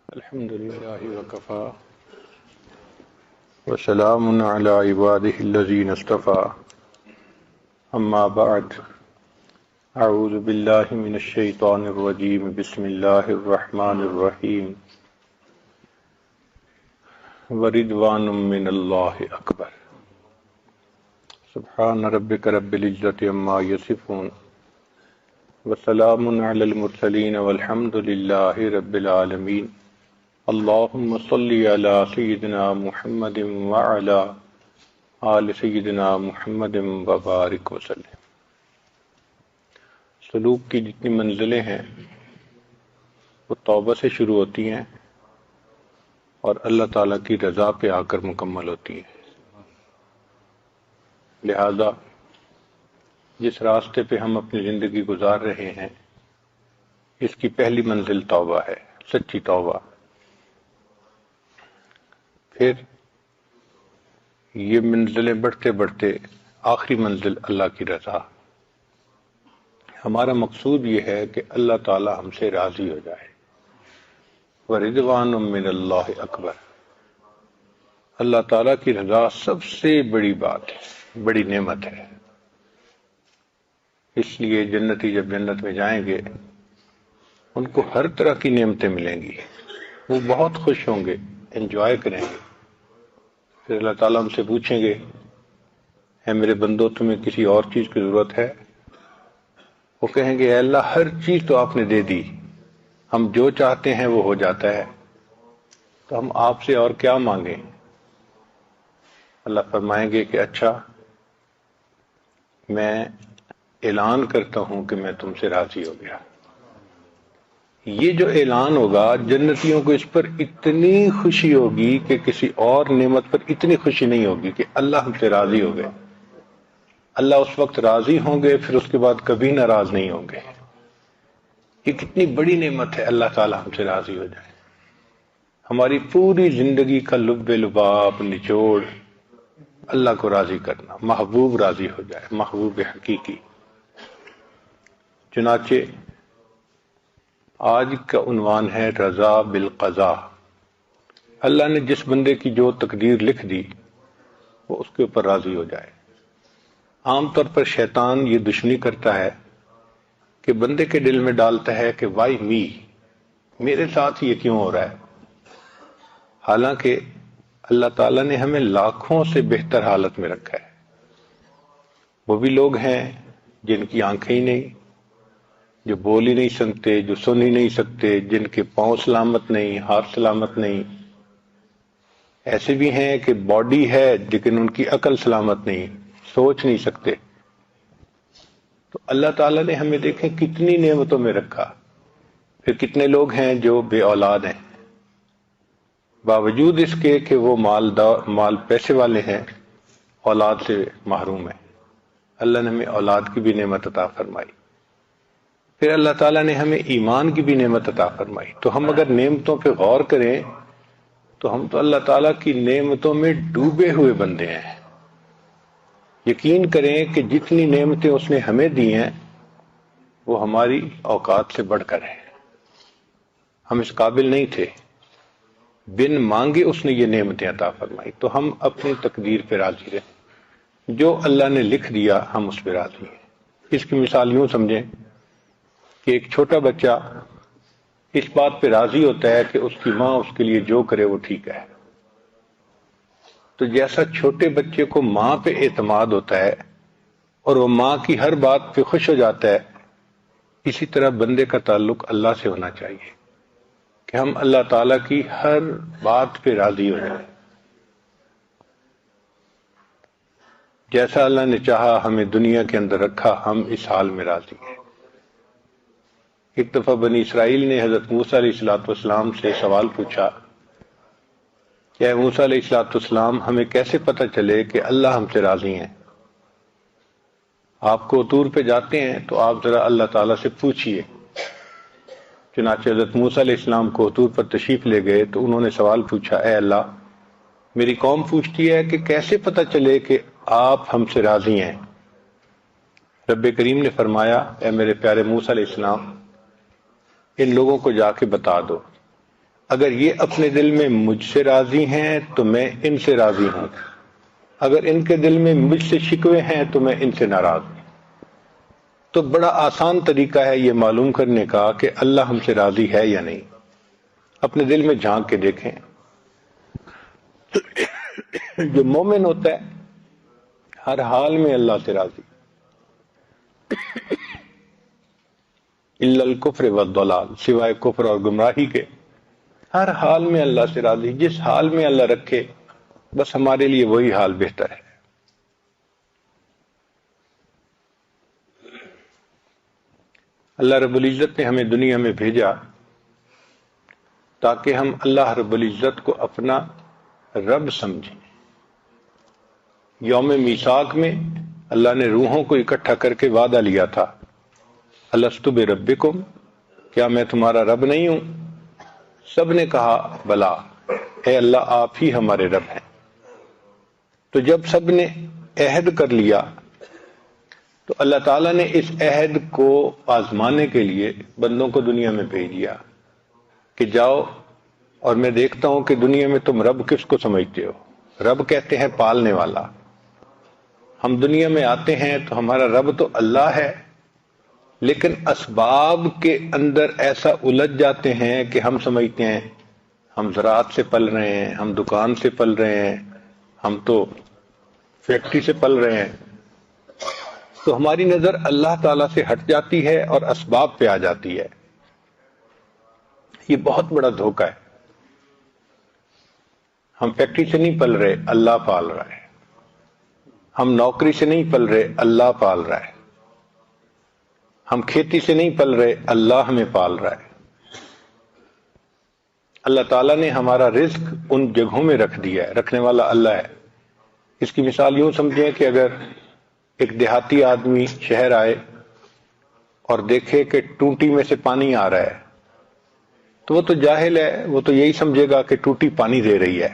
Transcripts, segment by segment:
الحمد لله وكفى وسلام على عباده الذين اصطفى أما بعد أعوذ بالله من الشيطان الرجيم بسم الله الرحمن الرحيم ورضوان من الله أكبر سبحان ربك رب العزة عما يصفون وسلام على المرسلين والحمد لله رب العالمين اللهم صل على سيدنا محمد وعلى آل سيدنا محمد وبارك وسلم۔ سلوک کی جتنی منزلیں ہیں وہ توبہ سے شروع ہوتی ہیں اور اللہ تعالیٰ کی رضا پہ آ کر مکمل ہوتی ہیں۔ لہذا جس راستے پہ ہم اپنی زندگی گزار رہے ہیں اس کی پہلی منزل توبہ ہے، سچی توبہ۔ پھر یہ منزلیں بڑھتے بڑھتے آخری منزل اللہ کی رضا۔ ہمارا مقصود یہ ہے کہ اللہ تعالی ہم سے راضی ہو جائے۔ وَرِضْوَانٌ مِّنَ اللَّهِ اکبر۔ اللہ تعالیٰ کی رضا سب سے بڑی بات ہے، بڑی نعمت ہے۔ اس لیے جنتی جب جنت میں جائیں گے ان کو ہر طرح کی نعمتیں ملیں گی، وہ بہت خوش ہوں گے، انجوائے کریں گے۔ پھر اللہ تعالیٰ ہم سے پوچھیں گے اے میرے بندو تمہیں کسی اور چیز کی ضرورت ہے؟ وہ کہیں گے اے اللہ ہر چیز تو آپ نے دے دی، ہم جو چاہتے ہیں وہ ہو جاتا ہے، تو ہم آپ سے اور کیا مانگیں؟ اللہ فرمائیں گے کہ اچھا میں اعلان کرتا ہوں کہ میں تم سے راضی ہو گیا۔ یہ جو اعلان ہوگا جنتیوں کو اس پر اتنی خوشی ہوگی کہ کسی اور نعمت پر اتنی خوشی نہیں ہوگی کہ اللہ ہم سے راضی ہو گئے۔ اللہ اس وقت راضی ہوں گے، پھر اس کے بعد کبھی ناراض نہیں ہوں گے۔ یہ کتنی بڑی نعمت ہے اللہ تعالی ہم سے راضی ہو جائے۔ ہماری پوری زندگی کا لب لباب نچوڑ اللہ کو راضی کرنا، محبوب راضی ہو جائے، محبوب حقیقی۔ چنانچہ آج کا عنوان ہے رضا بالقضاء۔ اللہ نے جس بندے کی جو تقدیر لکھ دی وہ اس کے اوپر راضی ہو جائے۔ عام طور پر شیطان یہ دشمنی کرتا ہے کہ بندے کے دل میں ڈالتا ہے کہ وائی می، میرے ساتھ یہ کیوں ہو رہا ہے؟ حالانکہ اللہ تعالیٰ نے ہمیں لاکھوں سے بہتر حالت میں رکھا ہے۔ وہ بھی لوگ ہیں جن کی آنکھیں ہی نہیں، جو بول ہی نہیں سکتے، جو سن ہی نہیں سکتے، جن کے پاؤں سلامت نہیں، ہاتھ سلامت نہیں۔ ایسے بھی ہیں کہ باڈی ہے لیکن ان کی عقل سلامت نہیں، سوچ نہیں سکتے۔ تو اللہ تعالیٰ نے ہمیں دیکھیں کتنی نعمتوں میں رکھا۔ پھر کتنے لوگ ہیں جو بے اولاد ہیں، باوجود اس کے کہ وہ مال پیسے والے ہیں، اولاد سے محروم ہیں۔ اللہ نے ہمیں اولاد کی بھی نعمت عطا فرمائی۔ پھر اللہ تعالیٰ نے ہمیں ایمان کی بھی نعمت عطا فرمائی۔ تو ہم اگر نعمتوں پہ غور کریں تو ہم تو اللہ تعالیٰ کی نعمتوں میں ڈوبے ہوئے بندے ہیں۔ یقین کریں کہ جتنی نعمتیں اس نے ہمیں دی ہیں وہ ہماری اوقات سے بڑھ کر ہیں۔ ہم اس قابل نہیں تھے، بن مانگے اس نے یہ نعمتیں عطا فرمائی۔ تو ہم اپنی تقدیر پہ راضی رہیں، جو اللہ نے لکھ دیا ہم اس پہ راضی ہیں۔ اس کی مثال یوں سمجھیں کہ ایک چھوٹا بچہ اس بات پہ راضی ہوتا ہے کہ اس کی ماں اس کے لیے جو کرے وہ ٹھیک ہے۔ تو جیسا چھوٹے بچے کو ماں پہ اعتماد ہوتا ہے اور وہ ماں کی ہر بات پہ خوش ہو جاتا ہے، اسی طرح بندے کا تعلق اللہ سے ہونا چاہیے کہ ہم اللہ تعالیٰ کی ہر بات پہ راضی ہو جائیں۔ جیسا اللہ نے چاہا ہمیں دنیا کے اندر رکھا، ہم اس حال میں راضی ہیں۔ ایک دفعہ بنی اسرائیل نے حضرت موسیٰ علیہ السلام سے سوال پوچھا کہ اے موسیٰ علیہ السلام ہمیں کیسے پتہ چلے کہ اللہ ہم سے راضی ہیں؟ آپ کو طور پہ جاتے ہیں تو آپ ذرا اللہ تعالیٰ سے پوچھئے۔ چنانچہ حضرت موسیٰ علیہ السلام کو طور پر تشریف لے گئے تو انہوں نے سوال پوچھا اے اللہ میری قوم پوچھتی ہے کہ کیسے پتہ چلے کہ آپ ہم سے راضی ہیں؟ رب کریم نے فرمایا اے میرے پیارے موسیٰ علیہ السلام ان لوگوں کو جا کے بتا دو اگر یہ اپنے دل میں مجھ سے راضی ہیں تو میں ان سے راضی ہوں، اگر ان کے دل میں مجھ سے شکوے ہیں تو میں ان سے ناراض ہوں۔ تو بڑا آسان طریقہ ہے یہ معلوم کرنے کا کہ اللہ ہم سے راضی ہے یا نہیں۔ اپنے دل میں جھانک کے دیکھیں۔ جو مومن ہوتا ہے ہر حال میں اللہ سے راضی، الا الکفر والضلال، سوائے کفر اور گمراہی کے ہر حال میں اللہ سے راضی۔ جس حال میں اللہ رکھے بس ہمارے لیے وہی حال بہتر ہے۔ اللہ رب العزت نے ہمیں دنیا میں بھیجا تاکہ ہم اللہ رب العزت کو اپنا رب سمجھیں۔ یوم میثاق میں اللہ نے روحوں کو اکٹھا کر کے وعدہ لیا تھا، الست بربکم، کیا میں تمہارا رب نہیں ہوں؟ سب نے کہا بلا، اے اللہ آپ ہی ہمارے رب ہیں۔ تو جب سب نے عہد کر لیا تو اللہ تعالیٰ نے اس عہد کو آزمانے کے لیے بندوں کو دنیا میں بھیج دیا کہ جاؤ اور میں دیکھتا ہوں کہ دنیا میں تم رب کس کو سمجھتے ہو۔ رب کہتے ہیں پالنے والا۔ ہم دنیا میں آتے ہیں تو ہمارا رب تو اللہ ہے، لیکن اسباب کے اندر ایسا الجھ جاتے ہیں کہ ہم سمجھتے ہیں ہم زراعت سے پل رہے ہیں، ہم دکان سے پل رہے ہیں، ہم تو فیکٹری سے پل رہے ہیں۔ تو ہماری نظر اللہ تعالیٰ سے ہٹ جاتی ہے اور اسباب پہ آ جاتی ہے۔ یہ بہت بڑا دھوکہ ہے۔ ہم فیکٹری سے نہیں پل رہے، اللہ پال رہا ہے۔ ہم نوکری سے نہیں پل رہے، اللہ پال رہا ہے۔ ہم کھیتی سے نہیں پل رہے، اللہ ہمیں پال رہا ہے۔ اللہ تعالیٰ نے ہمارا رزق ان جگہوں میں رکھ دیا ہے، رکھنے والا اللہ ہے۔ اس کی مثال یوں سمجھیں کہ اگر ایک دیہاتی آدمی شہر آئے اور دیکھے کہ ٹوٹی میں سے پانی آ رہا ہے تو وہ تو جاہل ہے، وہ تو یہی سمجھے گا کہ ٹوٹی پانی دے رہی ہے۔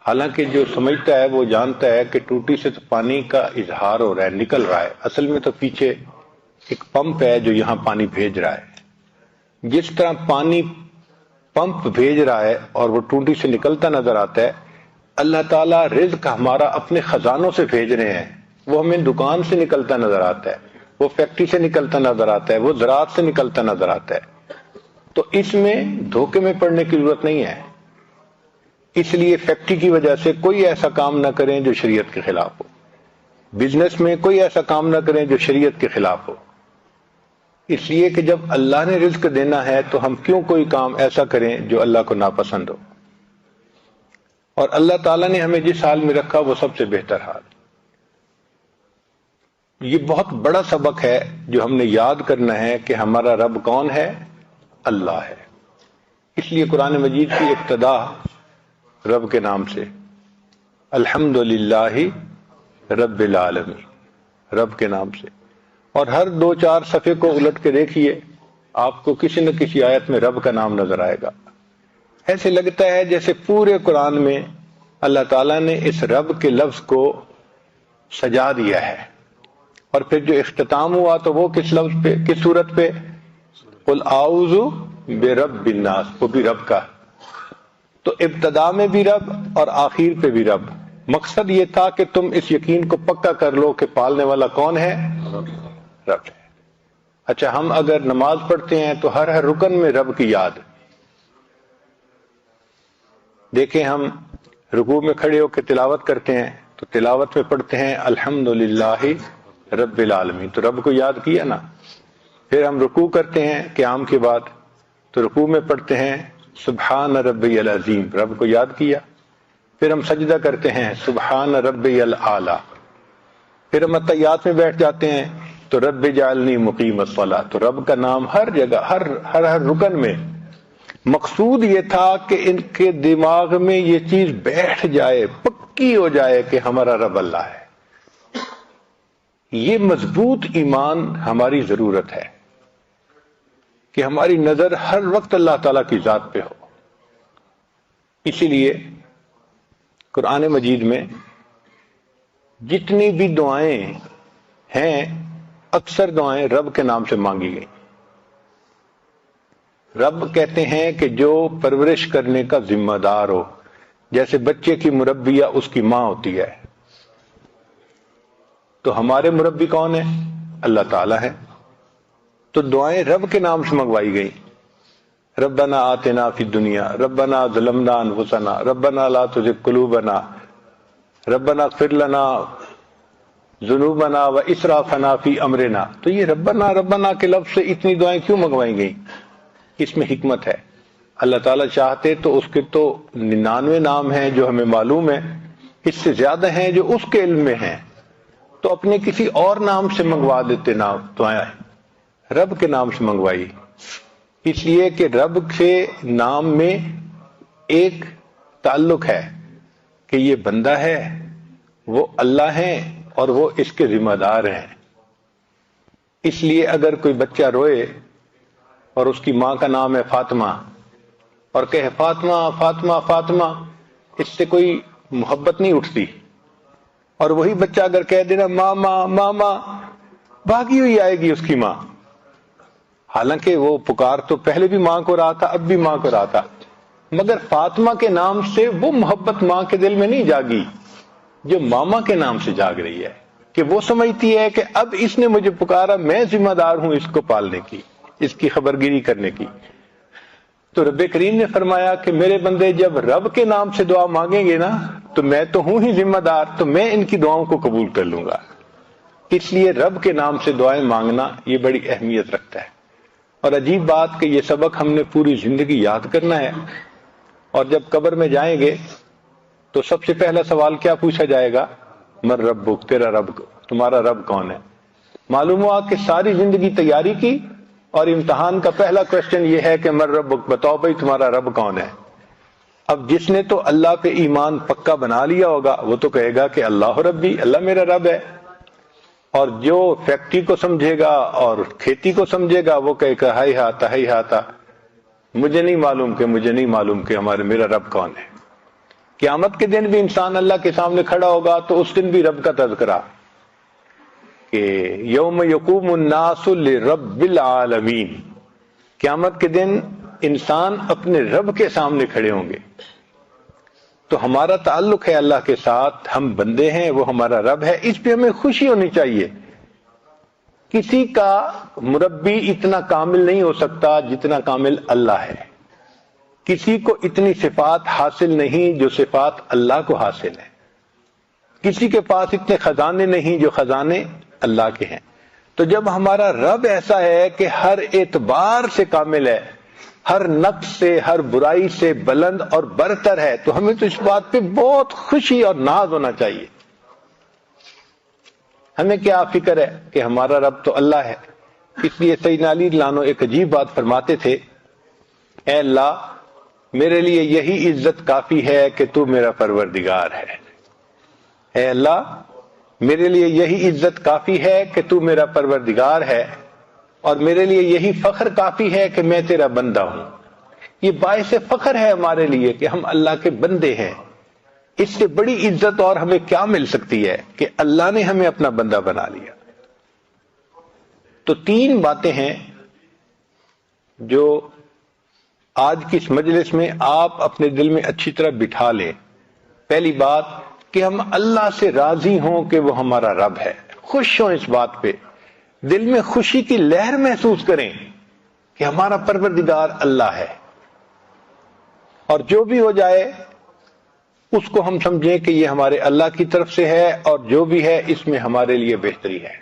حالانکہ جو سمجھتا ہے وہ جانتا ہے کہ ٹوٹی سے تو پانی کا اظہار ہو رہا ہے، نکل رہا ہے، اصل میں تو پیچھے ایک پمپ ہے جو یہاں پانی بھیج رہا ہے۔ جس طرح پانی پمپ بھیج رہا ہے اور وہ ٹوٹی سے نکلتا نظر آتا ہے، اللہ تعالیٰ رزق ہمارا اپنے خزانوں سے بھیج رہے ہیں۔ وہ ہمیں دکان سے نکلتا نظر آتا ہے، وہ فیکٹری سے نکلتا نظر آتا ہے، وہ زراعت سے نکلتا نظر آتا ہے۔ تو اس میں دھوکے میں پڑنے کی ضرورت نہیں ہے۔ اس لیے فیکٹری کی وجہ سے کوئی ایسا کام نہ کریں جو شریعت کے خلاف ہو، بزنس میں کوئی ایسا کام نہ کریں جو شریعت کے خلاف ہو۔ اس لیے کہ جب اللہ نے رزق دینا ہے تو ہم کیوں کوئی کام ایسا کریں جو اللہ کو ناپسند ہو؟ اور اللہ تعالیٰ نے ہمیں جس حال میں رکھا وہ سب سے بہتر حال۔ یہ بہت بڑا سبق ہے جو ہم نے یاد کرنا ہے کہ ہمارا رب کون ہے؟ اللہ ہے۔ اس لیے قرآن مجید کی ابتدا رب کے نام سے، الحمدللہ رب العالمین، رب کے نام سے۔ اور ہر 2-4 صفحے کو الٹ کے دیکھیے، آپ کو کسی نہ کسی آیت میں رب کا نام نظر آئے گا۔ ایسے لگتا ہے جیسے پورے قرآن میں اللہ تعالیٰ نے اس رب کے لفظ کو سجا دیا ہے۔ اور پھر جو اختتام ہوا تو وہ کس لفظ پہ، کس صورت پہ؟ قل اعوذ برب الناس، وہ بھی رب کا۔ تو ابتدا میں بھی رب اور آخر پہ بھی رب۔ مقصد یہ تھا کہ تم اس یقین کو پکا کر لو کہ پالنے والا کون ہے؟ رب ہے۔ اچھا، ہم اگر نماز پڑھتے ہیں تو ہر رکن میں رب کی یاد۔ دیکھیں ہم رکوع میں کھڑے ہو کے تلاوت کرتے ہیں تو تلاوت میں پڑھتے ہیں الحمدللہ رب العالمین، تو رب کو یاد کیا نا۔ پھر ہم رکوع کرتے ہیں قیام کے بعد تو رکوع میں پڑھتے ہیں سبحان ربی العظیم، رب کو یاد کیا۔ پھر ہم سجدہ کرتے ہیں سبحان ربی الاعلی۔ پھر ہم اتحیات میں بیٹھ جاتے ہیں تو رب جعلنی مقیم الصلاۃ، تو رب کا نام ہر جگہ، ہر رکن میں۔ مقصود یہ تھا کہ ان کے دماغ میں یہ چیز بیٹھ جائے، پکی ہو جائے کہ ہمارا رب اللہ ہے۔ یہ مضبوط ایمان ہماری ضرورت ہے کہ ہماری نظر ہر وقت اللہ تعالیٰ کی ذات پہ ہو۔ اسی لیے قرآن مجید میں جتنی بھی دعائیں ہیں، اکثر دعائیں رب کے نام سے مانگی گئی۔ رب کہتے ہیں کہ جو پرورش کرنے کا ذمہ دار ہو، جیسے بچے کی مربیہ اس کی ماں ہوتی ہے، تو ہمارے مربی کون ہے؟ اللہ تعالیٰ ہے۔ تو دعائیں رب کے نام سے منگوائی گئی، ربنا آتنا فی الدنیا، ربنا ظلمنا انفسنا، ربنا لا تزغ قلوبنا، ربنا اغفر لنا ذنوبنا و اسرافنا فی امرنا۔ تو یہ ربنا ربنا کے لفظ سے اتنی دعائیں کیوں منگوائی گئیں؟ اس میں حکمت ہے۔ اللہ تعالیٰ چاہتے تو اس کے تو 99 نام ہیں جو ہمیں معلوم ہے، اس سے زیادہ ہیں جو اس کے علم میں ہیں، تو اپنے کسی اور نام سے منگوا دیتے نام دعائیں، رب کے نام سے منگوائی، اس لیے کہ رب کے نام میں ایک تعلق ہے کہ یہ بندہ ہے، وہ اللہ ہے اور وہ اس کے ذمہ دار ہیں۔ اس لیے اگر کوئی بچہ روئے اور اس کی ماں کا نام ہے فاطمہ اور کہے فاطمہ فاطمہ فاطمہ، اس سے کوئی محبت نہیں اٹھتی، اور وہی بچہ اگر کہہ دینا ماما ماما، بھاگی ہوئی آئے گی اس کی ماں، حالانکہ وہ پکار تو پہلے بھی ماں کو رہا تھا، اب بھی ماں کو رہا تھا، مگر فاطمہ کے نام سے وہ محبت ماں کے دل میں نہیں جاگی جو ماما کے نام سے جاگ رہی ہے، کہ وہ سمجھتی ہے کہ اب اس نے مجھے پکارا، میں ذمہ دار ہوں اس کو پالنے کی، اس کی خبرگیری کرنے کی۔ تو رب کریم نے فرمایا کہ میرے بندے جب رب کے نام سے دعا مانگیں گے نا تو میں تو ہوں ہی ذمہ دار، تو میں ان کی دعاؤں کو قبول کر لوں گا۔ اس لیے رب کے نام سے دعائیں مانگنا یہ بڑی اہمیت رکھتا ہے۔ اور عجیب بات کہ یہ سبق ہم نے پوری زندگی یاد کرنا ہے، اور جب قبر میں جائیں گے تو سب سے پہلا سوال کیا پوچھا جائے گا؟ من ربک، تیرا رب، تمہارا رب کون ہے؟ معلوم ہوا کہ ساری زندگی تیاری کی اور امتحان کا پہلا کوشچن یہ ہے کہ من ربک، بتاؤ بھائی تمہارا رب کون ہے۔ اب جس نے تو اللہ پہ ایمان پکا بنا لیا ہوگا وہ تو کہے گا کہ اللہ ربی، اللہ میرا رب ہے، اور جو فیکٹری کو سمجھے گا اور کھیتی کو سمجھے گا وہ کہے گا ہائی ہاتا، مجھے نہیں معلوم کہ میرا رب کون ہے۔ قیامت کے دن بھی انسان اللہ کے سامنے کھڑا ہوگا تو اس دن بھی رب کا تذکرہ، کہ یوم یقوم الناس لرب العالمین، قیامت کے دن انسان اپنے رب کے سامنے کھڑے ہوں گے۔ تو ہمارا تعلق ہے اللہ کے ساتھ، ہم بندے ہیں، وہ ہمارا رب ہے، اس پہ ہمیں خوشی ہونی چاہیے۔ کسی کا مربی اتنا کامل نہیں ہو سکتا جتنا کامل اللہ ہے، کسی کو اتنی صفات حاصل نہیں جو صفات اللہ کو حاصل ہے، کسی کے پاس اتنے خزانے نہیں جو خزانے اللہ کے ہیں۔ تو جب ہمارا رب ایسا ہے کہ ہر اعتبار سے کامل ہے، ہر نقص سے، ہر برائی سے بلند اور برتر ہے، تو ہمیں تو اس بات پہ بہت خوشی اور ناز ہونا چاہیے۔ ہمیں کیا فکر ہے کہ ہمارا رب تو اللہ ہے۔ اس لیے سیدنا علی رضی اللہ عنہ ایک عجیب بات فرماتے تھے، اے اللہ میرے لیے یہی عزت کافی ہے کہ تو میرا پروردگار ہے، اے اللہ میرے لیے یہی عزت کافی ہے کہ تو میرا پروردگار ہے، اور میرے لیے یہی فخر کافی ہے کہ میں تیرا بندہ ہوں۔ یہ باعث فخر ہے ہمارے لیے کہ ہم اللہ کے بندے ہیں۔ اس سے بڑی عزت اور ہمیں کیا مل سکتی ہے کہ اللہ نے ہمیں اپنا بندہ بنا لیا۔ تو 3 باتیں ہیں جو آج کی اس مجلس میں آپ اپنے دل میں اچھی طرح بٹھا لیں۔ پہلی بات کہ ہم اللہ سے راضی ہوں کہ وہ ہمارا رب ہے، خوش ہوں اس بات پہ، دل میں خوشی کی لہر محسوس کریں کہ ہمارا پروردگار اللہ ہے، اور جو بھی ہو جائے اس کو ہم سمجھیں کہ یہ ہمارے اللہ کی طرف سے ہے، اور جو بھی ہے اس میں ہمارے لیے بہتری ہے۔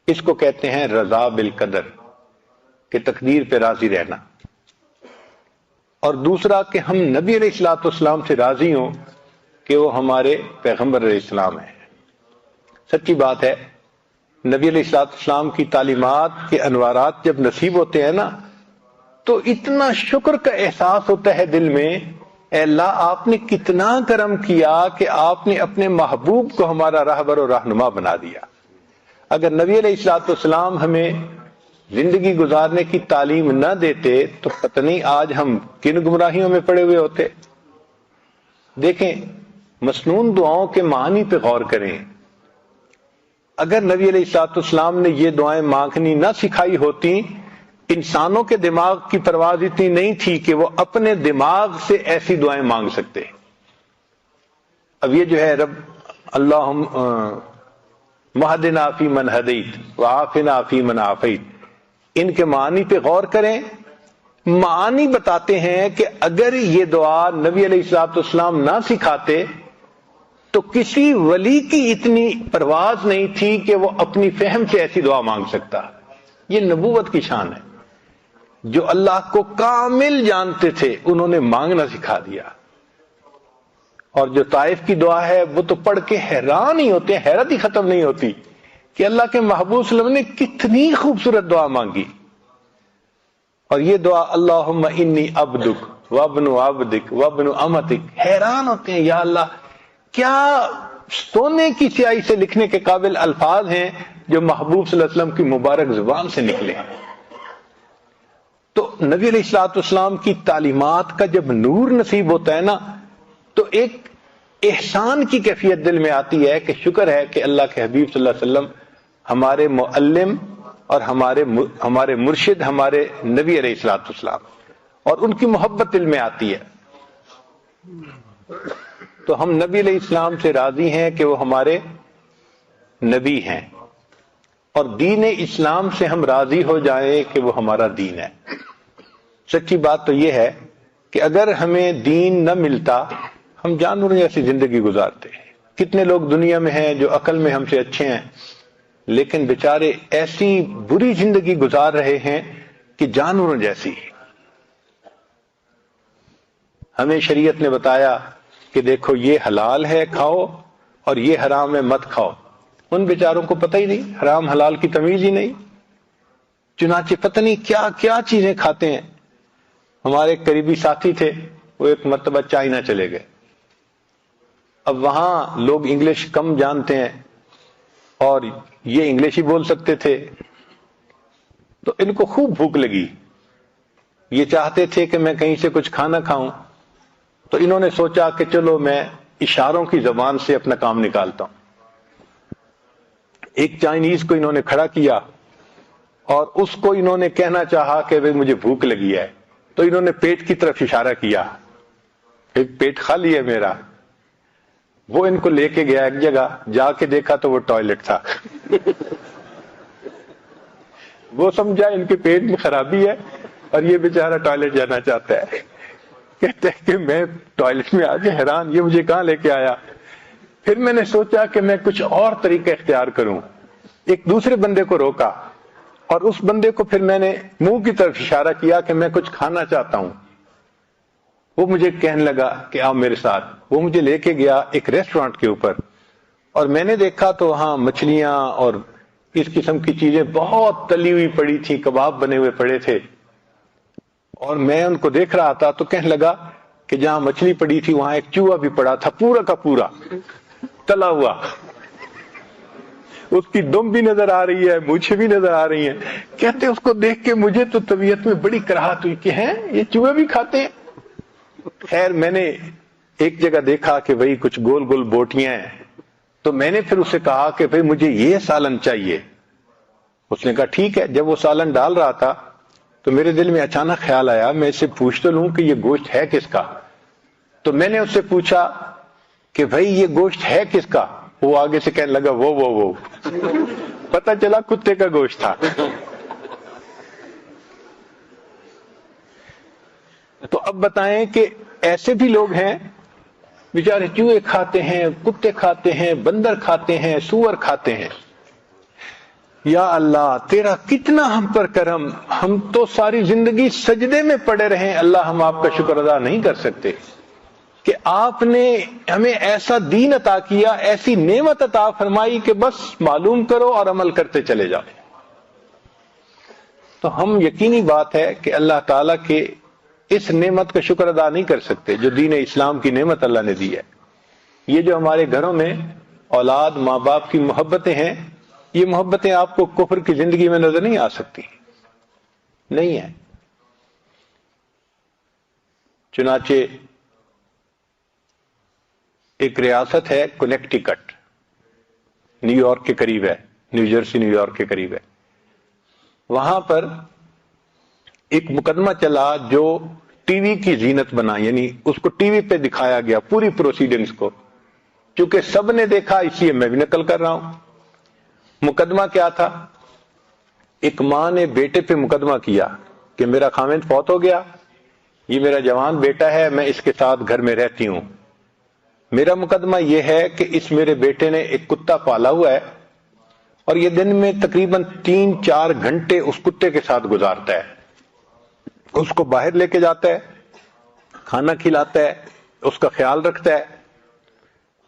اس کو کہتے ہیں رضا بالقدر، کہ تقدیر پہ راضی رہنا۔ اور دوسرا کہ ہم نبی علیہ الصلوۃ والسلام سے راضی ہوں کہ وہ ہمارے پیغمبر علیہ السلام ہیں۔ سچی بات ہے، نبی علیہ الصلوۃ والسلام کی تعلیمات کے انوارات جب نصیب ہوتے ہیں نا تو اتنا شکر کا احساس ہوتا ہے دل میں، اے اللہ آپ نے کتنا کرم کیا کہ آپ نے اپنے محبوب کو ہمارا راہبر و رہنما بنا دیا۔ اگر نبی علیہ الصلوۃ والسلام ہمیں زندگی گزارنے کی تعلیم نہ دیتے تو پتہ نہیں آج ہم کن گمراہیوں میں پڑے ہوئے ہوتے۔ دیکھیں مسنون دعاؤں کے معنی پہ غور کریں۔ اگر نبی علیہ الصلوۃ والسلام نے یہ دعائیں مانگنی نہ سکھائی ہوتی، انسانوں کے دماغ کی پرواز اتنی نہیں تھی کہ وہ اپنے دماغ سے ایسی دعائیں مانگ سکتے. اب یہ جو ہے رب اللہم مہدنا فی من ہدیت وعافنا فی من عافیت، ان کے معنی پہ غور کریں. معانی بتاتے ہیں کہ اگر یہ دعا نبی علیہ الصلوۃ والسلام نہ سکھاتے تو کسی ولی کی اتنی پرواز نہیں تھی کہ وہ اپنی فہم سے ایسی دعا مانگ سکتا. یہ نبوت کی شان ہے. جو اللہ کو کامل جانتے تھے انہوں نے مانگنا سکھا دیا. اور جو طائف کی دعا ہے وہ تو پڑھ کے حیران ہی ہوتے ہیں، حیرت ہی ختم نہیں ہوتی کہ اللہ کے محبوب صلی اللہ علیہ وسلم نے کتنی خوبصورت دعا مانگی. اور یہ دعا اللہم انی عبدک وابن عبدک وابن امتک، حیران ہوتے ہیں یا اللہ کیا سونے کی سیاہی سے لکھنے کے قابل الفاظ ہیں جو محبوب صلی اللہ علیہ وسلم کی مبارک زبان سے نکلے. تو نبی علیہ الصلوۃ والسلام کی تعلیمات کا جب نور نصیب ہوتا ہے نا تو ایک احسان کی کیفیت دل میں آتی ہے کہ شکر ہے کہ اللہ کے حبیب صلی اللہ علیہ وسلم ہمارے معلم اور ہمارے مرشد، ہمارے نبی علیہ الصلوۃ والسلام، اور ان کی محبت دل میں آتی ہے. تو ہم نبی علیہ السلام سے راضی ہیں کہ وہ ہمارے نبی ہیں، اور دین اسلام سے ہم راضی ہو جائیں کہ وہ ہمارا دین ہے. سچی بات تو یہ ہے کہ اگر ہمیں دین نہ ملتا ہم جانوروں جیسی زندگی گزارتے ہیں. کتنے لوگ دنیا میں ہیں جو عقل میں ہم سے اچھے ہیں لیکن بیچارے ایسی بری زندگی گزار رہے ہیں کہ جانوروں جیسی. ہمیں شریعت نے بتایا کہ دیکھو یہ حلال ہے کھاؤ اور یہ حرام ہے مت کھاؤ. ان بیچاروں کو پتہ ہی نہیں، حرام حلال کی تمیز ہی نہیں، چنانچہ پتہ نہیں کیا کیا چیزیں کھاتے ہیں. ہمارے ایک قریبی ساتھی تھے، وہ ایک مرتبہ چائنا چلے گئے. اب وہاں لوگ انگلش کم جانتے ہیں اور یہ انگلش ہی بول سکتے تھے، تو ان کو خوب بھوک لگی. یہ چاہتے تھے کہ میں کہیں سے کچھ کھانا کھاؤں، تو انہوں نے سوچا کہ چلو میں اشاروں کی زبان سے اپنا کام نکالتا ہوں. ایک چائنیز کو انہوں نے کھڑا کیا اور اس کو انہوں نے کہنا چاہا کہ بھئی مجھے بھوک لگی ہے، تو انہوں نے پیٹ کی طرف اشارہ کیا، پیٹ خالی ہے میرا. وہ ان کو لے کے گیا ایک جگہ، جا کے دیکھا تو وہ ٹوائلٹ تھا. وہ سمجھا ان کے پیٹ میں خرابی ہے اور یہ بیچارہ ٹوائلٹ جانا چاہتا ہے. کہتے ہیں کہ میں ٹوائلٹ میں آگے حیران، یہ مجھے کہاں لے کے آیا. پھر میں نے سوچا کہ میں کچھ اور طریقہ اختیار کروں. ایک دوسرے بندے کو روکا اور اس بندے کو پھر میں نے منہ کی طرف اشارہ کیا کہ میں کچھ کھانا چاہتا ہوں. وہ مجھے کہنے لگا کہ آؤ میرے ساتھ. وہ مجھے لے کے گیا ایک ریسٹورانٹ کے اوپر، اور میں نے دیکھا تو وہاں مچھلیاں اور اس قسم کی چیزیں بہت تلی ہوئی پڑی تھی، کباب بنے ہوئے پڑے تھے. اور میں ان کو دیکھ رہا تھا تو کہنے لگا کہ جہاں مچھلی پڑی تھی وہاں ایک چوہا بھی پڑا تھا، پورا کا پورا تلا ہوا. اس کی دم بھی نظر آ رہی ہے، مونچھیں بھی نظر آ رہی ہیں. کہتے اس کو دیکھ کے مجھے تو طبیعت میں بڑی کراہت ہوئی کہ ہیں یہ چوہے بھی کھاتے ہیں. خیر میں نے ایک جگہ دیکھا کہ بھئی کچھ گول گول بوٹیاں ہیں، تو میں نے پھر اسے کہا کہ بھئی مجھے یہ سالن چاہیے. اس نے کہا ٹھیک ہے. جب وہ سالن ڈال رہا تھا تو میرے دل میں اچانک خیال آیا میں اسے پوچھ تو لوں کہ یہ گوشت ہے کس کا. تو میں نے اس سے پوچھا کہ بھئی یہ گوشت ہے کس کا. وہ آگے سے کہنے لگا وہ پتہ چلا کتے کا گوشت تھا. تو اب بتائیں کہ ایسے بھی لوگ ہیں بیچارے چوہے کھاتے ہیں، کتے کھاتے ہیں، بندر کھاتے ہیں، سور کھاتے ہیں. یا اللہ تیرا کتنا ہم پر کرم، ہم تو ساری زندگی سجدے میں پڑے رہے. اللہ ہم آپ کا شکر ادا نہیں کر سکتے کہ آپ نے ہمیں ایسا دین عطا کیا، ایسی نعمت عطا فرمائی کہ بس معلوم کرو اور عمل کرتے چلے جاؤ. تو ہم یقینی بات ہے کہ اللہ تعالیٰ کے اس نعمت کا شکر ادا نہیں کر سکتے جو دین اسلام کی نعمت اللہ نے دی ہے. یہ جو ہمارے گھروں میں اولاد ماں باپ کی محبتیں ہیں، یہ محبتیں آپ کو کفر کی زندگی میں نظر نہیں آ سکتی، نہیں ہے. چنانچہ ایک ریاست ہے کنیکٹیکٹ، نیو یارک کے قریب ہے، نیو جرسی نیو یارک کے قریب ہے. وہاں پر ایک مقدمہ چلا جو ٹی وی کی زینت بنا، یعنی اس کو ٹی وی پہ دکھایا گیا پوری پروسیڈنگز کو، چونکہ سب نے دیکھا اس لیے میں بھی نقل کر رہا ہوں۔ مقدمہ کیا تھا؟ ایک ماں نے بیٹے پہ مقدمہ کیا کہ میرا خاوند فوت ہو گیا، یہ میرا جوان بیٹا ہے، میں اس کے ساتھ گھر میں رہتی ہوں، میرا مقدمہ یہ ہے کہ اس میرے بیٹے نے ایک کتا پالا ہوا ہے اور یہ دن میں تقریباً 3-4 گھنٹے اس کتے کے ساتھ گزارتا ہے، اس کو باہر لے کے جاتا ہے، کھانا کھلاتا ہے، اس کا خیال رکھتا ہے،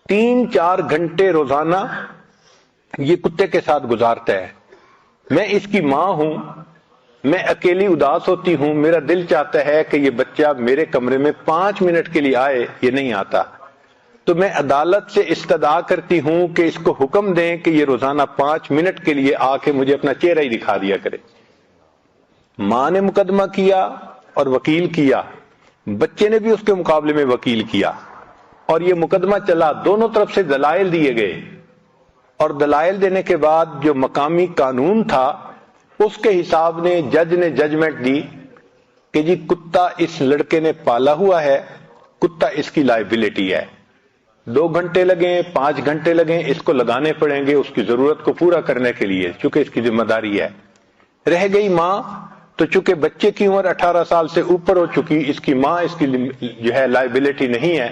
3-4 گھنٹے روزانہ یہ کتے کے ساتھ گزارتا ہے۔ میں اس کی ماں ہوں، میں اکیلی اداس ہوتی ہوں، میرا دل چاہتا ہے کہ یہ بچہ میرے کمرے میں 5 منٹ کے لیے آئے، یہ نہیں آتا، تو میں عدالت سے استدعا کرتی ہوں کہ اس کو حکم دیں کہ یہ روزانہ 5 منٹ کے لیے آ کے مجھے اپنا چہرہ ہی دکھا دیا کرے۔ ماں نے مقدمہ کیا اور وکیل کیا، بچے نے بھی اس کے مقابلے میں وکیل کیا، اور یہ مقدمہ چلا، دونوں طرف سے دلائل دیے گئے، اور دلائل دینے کے بعد جو مقامی قانون تھا اس کے حساب نے جج نے ججمنٹ دی کہ جی کتا اس لڑکے نے پالا ہوا ہے، کتا اس کی لائبلٹی ہے، 2 گھنٹے لگیں 5 گھنٹے لگیں اس کو لگانے پڑیں گے اس کی ضرورت کو پورا کرنے کے لیے، چونکہ اس کی ذمہ داری ہے۔ رہ گئی ماں، تو چونکہ بچے کی عمر 18 سال سے اوپر ہو چکی، اس کی ماں اس کی جو ہے لائبلٹی نہیں ہے،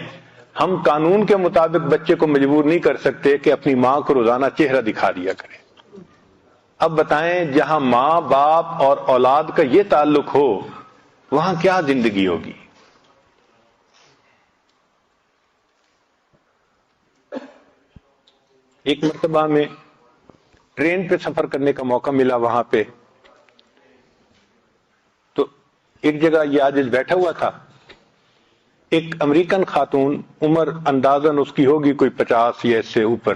ہم قانون کے مطابق بچے کو مجبور نہیں کر سکتے کہ اپنی ماں کو روزانہ چہرہ دکھا دیا کرے۔ اب بتائیں جہاں ماں باپ اور اولاد کا یہ تعلق ہو وہاں کیا زندگی ہوگی؟ ایک مرتبہ میں ٹرین پہ سفر کرنے کا موقع ملا، وہاں پہ تو ایک جگہ یہ عاجز بیٹھا ہوا تھا، ایک امریکن خاتون، عمر اندازاً اس کی ہوگی کوئی 50 یا اس سے اوپر،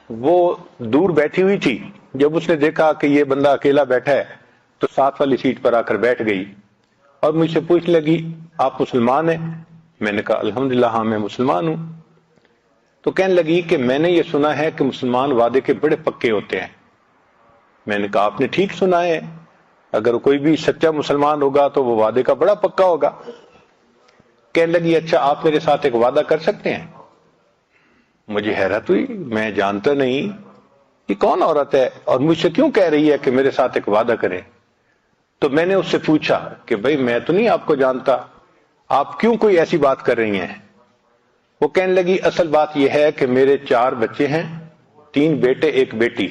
وہ دور بیٹھی ہوئی تھی۔ جب اس نے دیکھا کہ یہ بندہ اکیلا بیٹھا ہے تو ساتھ والی سیٹ پر آ کر بیٹھ گئی اور مجھ سے پوچھ لگی آپ مسلمان ہیں؟ میں نے کہا الحمدللہ ہاں میں مسلمان ہوں۔ تو کہنے لگی کہ میں نے یہ سنا ہے کہ مسلمان وعدے کے بڑے پکے ہوتے ہیں۔ میں نے کہا آپ نے ٹھیک سنا ہے، اگر کوئی بھی سچا مسلمان ہوگا تو وہ وعدے کا بڑا پکا ہوگا۔ کہنے لگی اچھا آپ میرے ساتھ ایک وعدہ کر سکتے ہیں؟ مجھے حیرت ہوئی، میں جانتا نہیں یہ کون عورت ہے اور مجھ سے کیوں کہہ رہی ہے کہ میرے ساتھ ایک وعدہ کریں۔ تو میں نے اس سے پوچھا کہ بھئی میں تو نہیں آپ کو جانتا، آپ کیوں کوئی ایسی بات کر رہی ہیں؟ وہ کہنے لگی اصل بات یہ ہے کہ میرے 4 بچے ہیں، 3 بیٹے 1 بیٹی،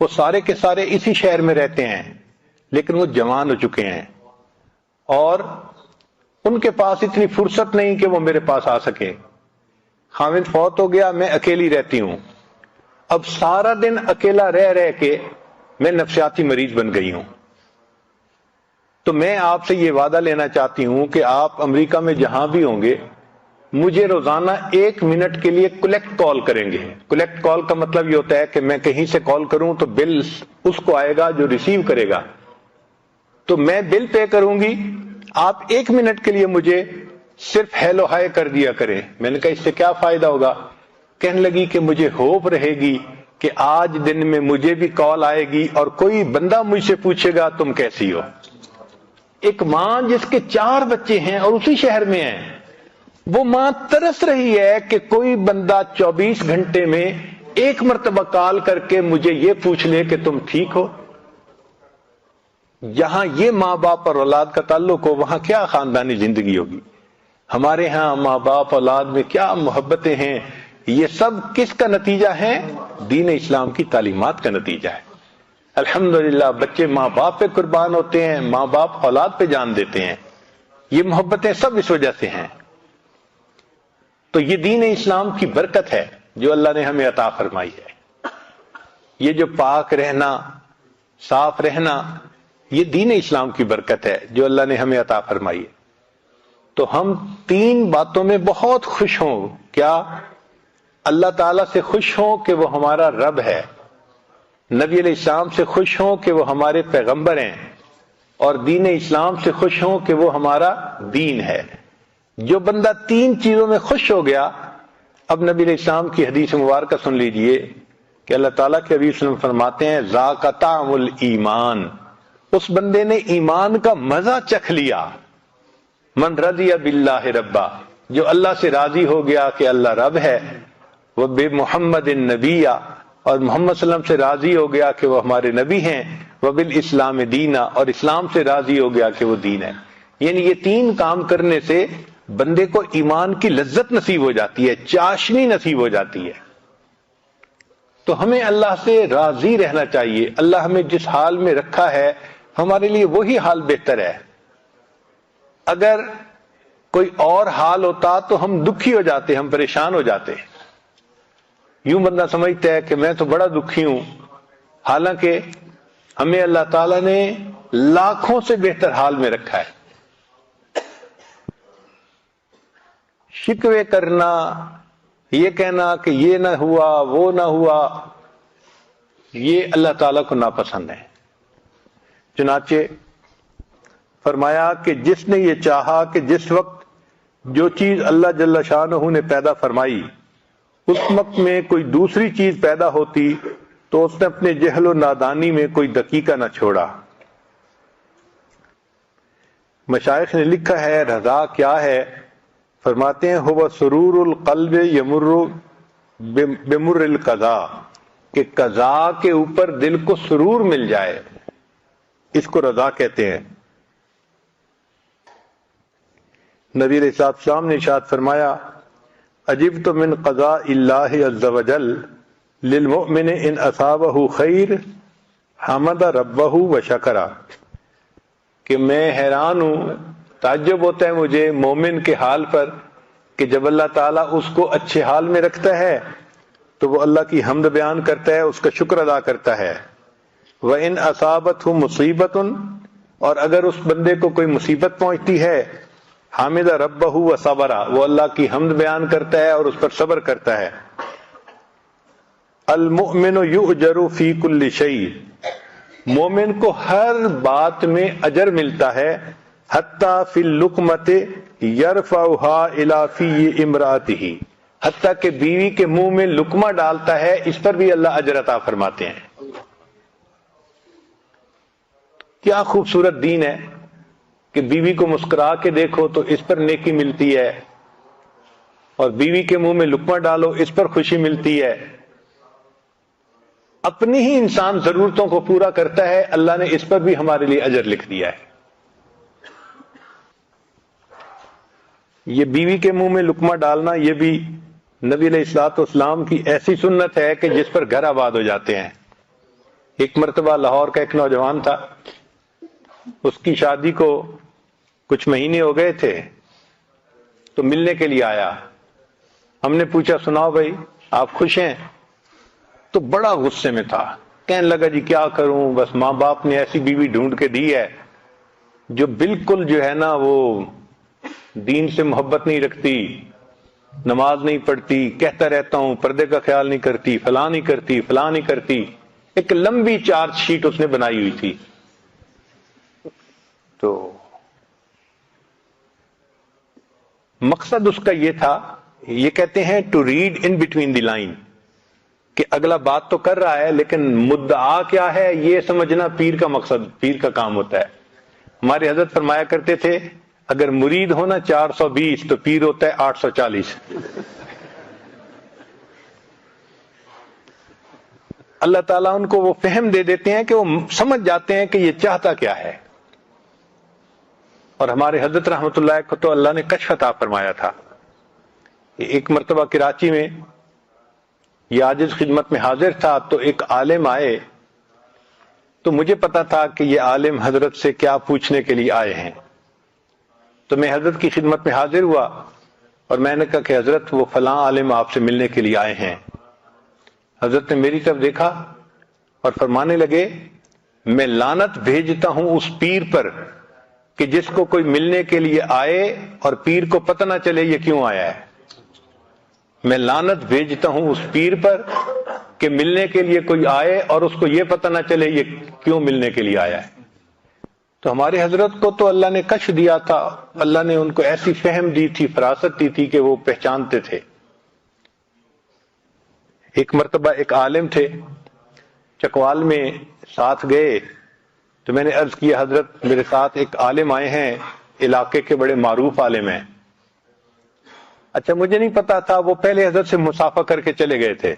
وہ سارے کے سارے اسی شہر میں رہتے ہیں لیکن وہ جوان ہو چکے ہیں اور ان کے پاس اتنی فرصت نہیں کہ وہ میرے پاس آ سکے، خاوند فوت ہو گیا، میں اکیلی رہتی ہوں، اب سارا دن اکیلا رہ کے میں نفسیاتی مریض بن گئی ہوں، تو میں آپ سے یہ وعدہ لینا چاہتی ہوں کہ آپ امریکہ میں جہاں بھی ہوں گے مجھے روزانہ 1 منٹ کے لیے کلیکٹ کال کریں گے۔ کلیکٹ کال کا مطلب یہ ہوتا ہے کہ میں کہیں سے کال کروں تو بل اس کو آئے گا جو ریسیو کرے گا، تو میں بل پے کروں گی، آپ 1 منٹ کے لیے مجھے صرف ہیلو ہائے کر دیا کریں۔ میں نے کہا اس سے کیا فائدہ ہوگا؟ کہنے لگی کہ مجھے ہوپ رہے گی کہ آج دن میں مجھے بھی کال آئے گی اور کوئی بندہ مجھ سے پوچھے گا تم کیسی ہو۔ ایک ماں جس کے 4 بچے ہیں اور اسی شہر میں ہیں، وہ ماں ترس رہی ہے کہ کوئی بندہ 24 گھنٹے میں 1 مرتبہ کال کر کے مجھے یہ پوچھ لے کہ تم ٹھیک ہو۔ جہاں یہ ماں باپ اور اولاد کا تعلق ہو وہاں کیا خاندانی زندگی ہوگی؟ ہمارے ہاں ماں باپ اولاد میں کیا محبتیں ہیں، یہ سب کس کا نتیجہ ہے؟ دین اسلام کی تعلیمات کا نتیجہ ہے۔ الحمدللہ بچے ماں باپ پہ قربان ہوتے ہیں، ماں باپ اولاد پہ جان دیتے ہیں، یہ محبتیں سب اس وجہ سے ہیں۔ تو یہ دین اسلام کی برکت ہے جو اللہ نے ہمیں عطا فرمائی ہے۔ یہ جو پاک رہنا، صاف رہنا، یہ دین اسلام کی برکت ہے جو اللہ نے ہمیں عطا فرمائی ہے۔ تو ہم 3 باتوں میں بہت خوش ہوں۔ کیا؟ اللہ تعالیٰ سے خوش ہوں کہ وہ ہمارا رب ہے، نبی علیہ السلام سے خوش ہوں کہ وہ ہمارے پیغمبر ہیں، اور دین اسلام سے خوش ہوں کہ وہ ہمارا دین ہے۔ جو بندہ 3 چیزوں میں خوش ہو گیا، اب نبی علیہ السلام کی حدیث مبارکہ سن لیجئے کہ اللہ تعالیٰ کے حبیب صلی اللہ علیہ وسلم فرماتے ہیں ذاق طعم الایمان، اس بندے نے ایمان کا مزہ چکھ لیا. من رضی باللہ ربا، جو اللہ سے راضی ہو گیا کہ اللہ رب ہے، وہ بے محمد النبی، اور محمد صلی اللہ علیہ وسلم سے راضی ہو گیا کہ وہ ہمارے نبی ہیں، وہ بالاسلام دینا، اور اسلام سے راضی ہو گیا کہ وہ دین ہے. یعنی یہ تین کام کرنے سے بندے کو ایمان کی لذت نصیب ہو جاتی ہے، چاشنی نصیب ہو جاتی ہے. تو ہمیں اللہ سے راضی رہنا چاہیے. اللہ ہمیں جس حال میں رکھا ہے ہمارے لیے وہی حال بہتر ہے. اگر کوئی اور حال ہوتا تو ہم دکھی ہو جاتے، ہم پریشان ہو جاتے. یوں بندہ سمجھتا ہے کہ میں تو بڑا دکھی ہوں، حالانکہ ہمیں اللہ تعالیٰ نے لاکھوں سے بہتر حال میں رکھا ہے. شکوے کرنا، یہ کہنا کہ یہ نہ ہوا وہ نہ ہوا، یہ اللہ تعالیٰ کو ناپسند ہے. چنانچہ فرمایا کہ جس نے یہ چاہا کہ جس وقت جو چیز اللہ جل شانہ نے پیدا فرمائی اس وقت میں کوئی دوسری چیز پیدا ہوتی تو اس نے اپنے جہل و نادانی میں کوئی دقیقہ نہ چھوڑا. مشائخ نے لکھا ہے رضا کیا ہے؟ فرماتے ہیں ہوا سرور القلب یمر بمر القضاء، کہ قضاء کے اوپر دل کو سرور مل جائے، اس کو رضا کہتے ہیں. نبی علیہ الصلوۃ والسلام نے ارشاد فرمایا عجبت من قضاء اللہ عز وجل للمؤمن ان اصابہ خیر حمد ربہ وشکر، کہ میں حیران ہوں، تعجب ہوتا ہے مجھے مومن کے حال پر کہ جب اللہ تعالیٰ اس کو اچھے حال میں رکھتا ہے تو وہ اللہ کی حمد بیان کرتا ہے، اس کا شکر ادا کرتا ہے. وَإِنْ أَصَابَتْهُ مُصِیبَةٌ، اور اگر اس بندے کو کوئی مصیبت پہنچتی ہے حامد ربہ وصبر، وہ اللہ کی حمد بیان کرتا ہے اور اس پر صبر کرتا ہے. المؤمن یؤجر فی کل شیء، مومن کو ہر بات میں اجر ملتا ہے. حتی فی اللقمۃ یرفعها الی فی امرأتہ، حتیٰ کہ بیوی کے منہ میں لقمہ ڈالتا ہے اس پر بھی اللہ اجر عطا فرماتے ہیں. کیا خوبصورت دین ہے کہ بیوی کو مسکرا کے دیکھو تو اس پر نیکی ملتی ہے، اور بیوی کے منہ میں لقمہ ڈالو اس پر خوشی ملتی ہے. اپنی ہی انسان ضرورتوں کو پورا کرتا ہے، اللہ نے اس پر بھی ہمارے لیے اجر لکھ دیا ہے. یہ بیوی کے منہ میں لقمہ ڈالنا یہ بھی نبی علیہ الصلوۃ والسلام کی ایسی سنت ہے کہ جس پر گھر آباد ہو جاتے ہیں. ایک مرتبہ لاہور کا ایک نوجوان تھا، اس کی شادی کو کچھ مہینے ہو گئے تھے تو ملنے کے لیے آیا. ہم نے پوچھا سناؤ بھائی آپ خوش ہیں؟ تو بڑا غصے میں تھا، کہنے لگا جی کیا کروں، بس ماں باپ نے ایسی بیوی ڈھونڈ کے دی ہے جو بالکل جو ہے نا وہ دین سے محبت نہیں رکھتی، نماز نہیں پڑھتی، کہتا رہتا ہوں پردے کا خیال نہیں کرتی، فلاں نہیں کرتی، فلاں نہیں کرتی. ایک لمبی چارج شیٹ اس نے بنائی ہوئی تھی. تو مقصد اس کا یہ تھا، یہ کہتے ہیں to read in between the line, کہ اگلا بات تو کر رہا ہے لیکن مدعا کیا ہے یہ سمجھنا پیر کا مقصد، پیر کا کام ہوتا ہے. ہمارے حضرت فرمایا کرتے تھے اگر مرید ہونا 420 تو پیر ہوتا ہے 840. اللہ تعالیٰ ان کو وہ فہم دے دیتے ہیں کہ وہ سمجھ جاتے ہیں کہ یہ چاہتا کیا ہے. اور ہمارے حضرت رحمت اللہ کو تو اللہ نے کشف عطا فرمایا تھا. ایک مرتبہ کراچی میں یہ عاجز خدمت میں حاضر تھا تو ایک عالم آئے، تو مجھے پتا تھا کہ یہ عالم حضرت سے کیا پوچھنے کے لیے آئے ہیں. تو میں حضرت کی خدمت میں حاضر ہوا اور میں نے کہا کہ حضرت وہ فلاں عالم آپ سے ملنے کے لیے آئے ہیں. حضرت نے میری طرف دیکھا اور فرمانے لگے میں لعنت بھیجتا ہوں اس پیر پر کہ جس کو کوئی ملنے کے لیے آئے اور پیر کو پتہ نہ چلے یہ کیوں آیا ہے. میں لعنت بھیجتا ہوں اس پیر پر کہ ملنے کے لیے کوئی آئے اور اس کو یہ پتہ نہ چلے یہ کیوں ملنے کے لیے آیا ہے. تو ہمارے حضرت کو تو اللہ نے کشف دیا تھا، اللہ نے ان کو ایسی فہم دی تھی، فراست دی تھی کہ وہ پہچانتے تھے. ایک مرتبہ ایک عالم تھے چکوال میں ساتھ گئے تو میں نے عرض کیا حضرت میرے ساتھ ایک عالم آئے ہیں، علاقے کے بڑے معروف عالم ہیں۔ اچھا مجھے نہیں پتا تھا، وہ پہلے حضرت سے مسافہ کر کے چلے گئے تھے۔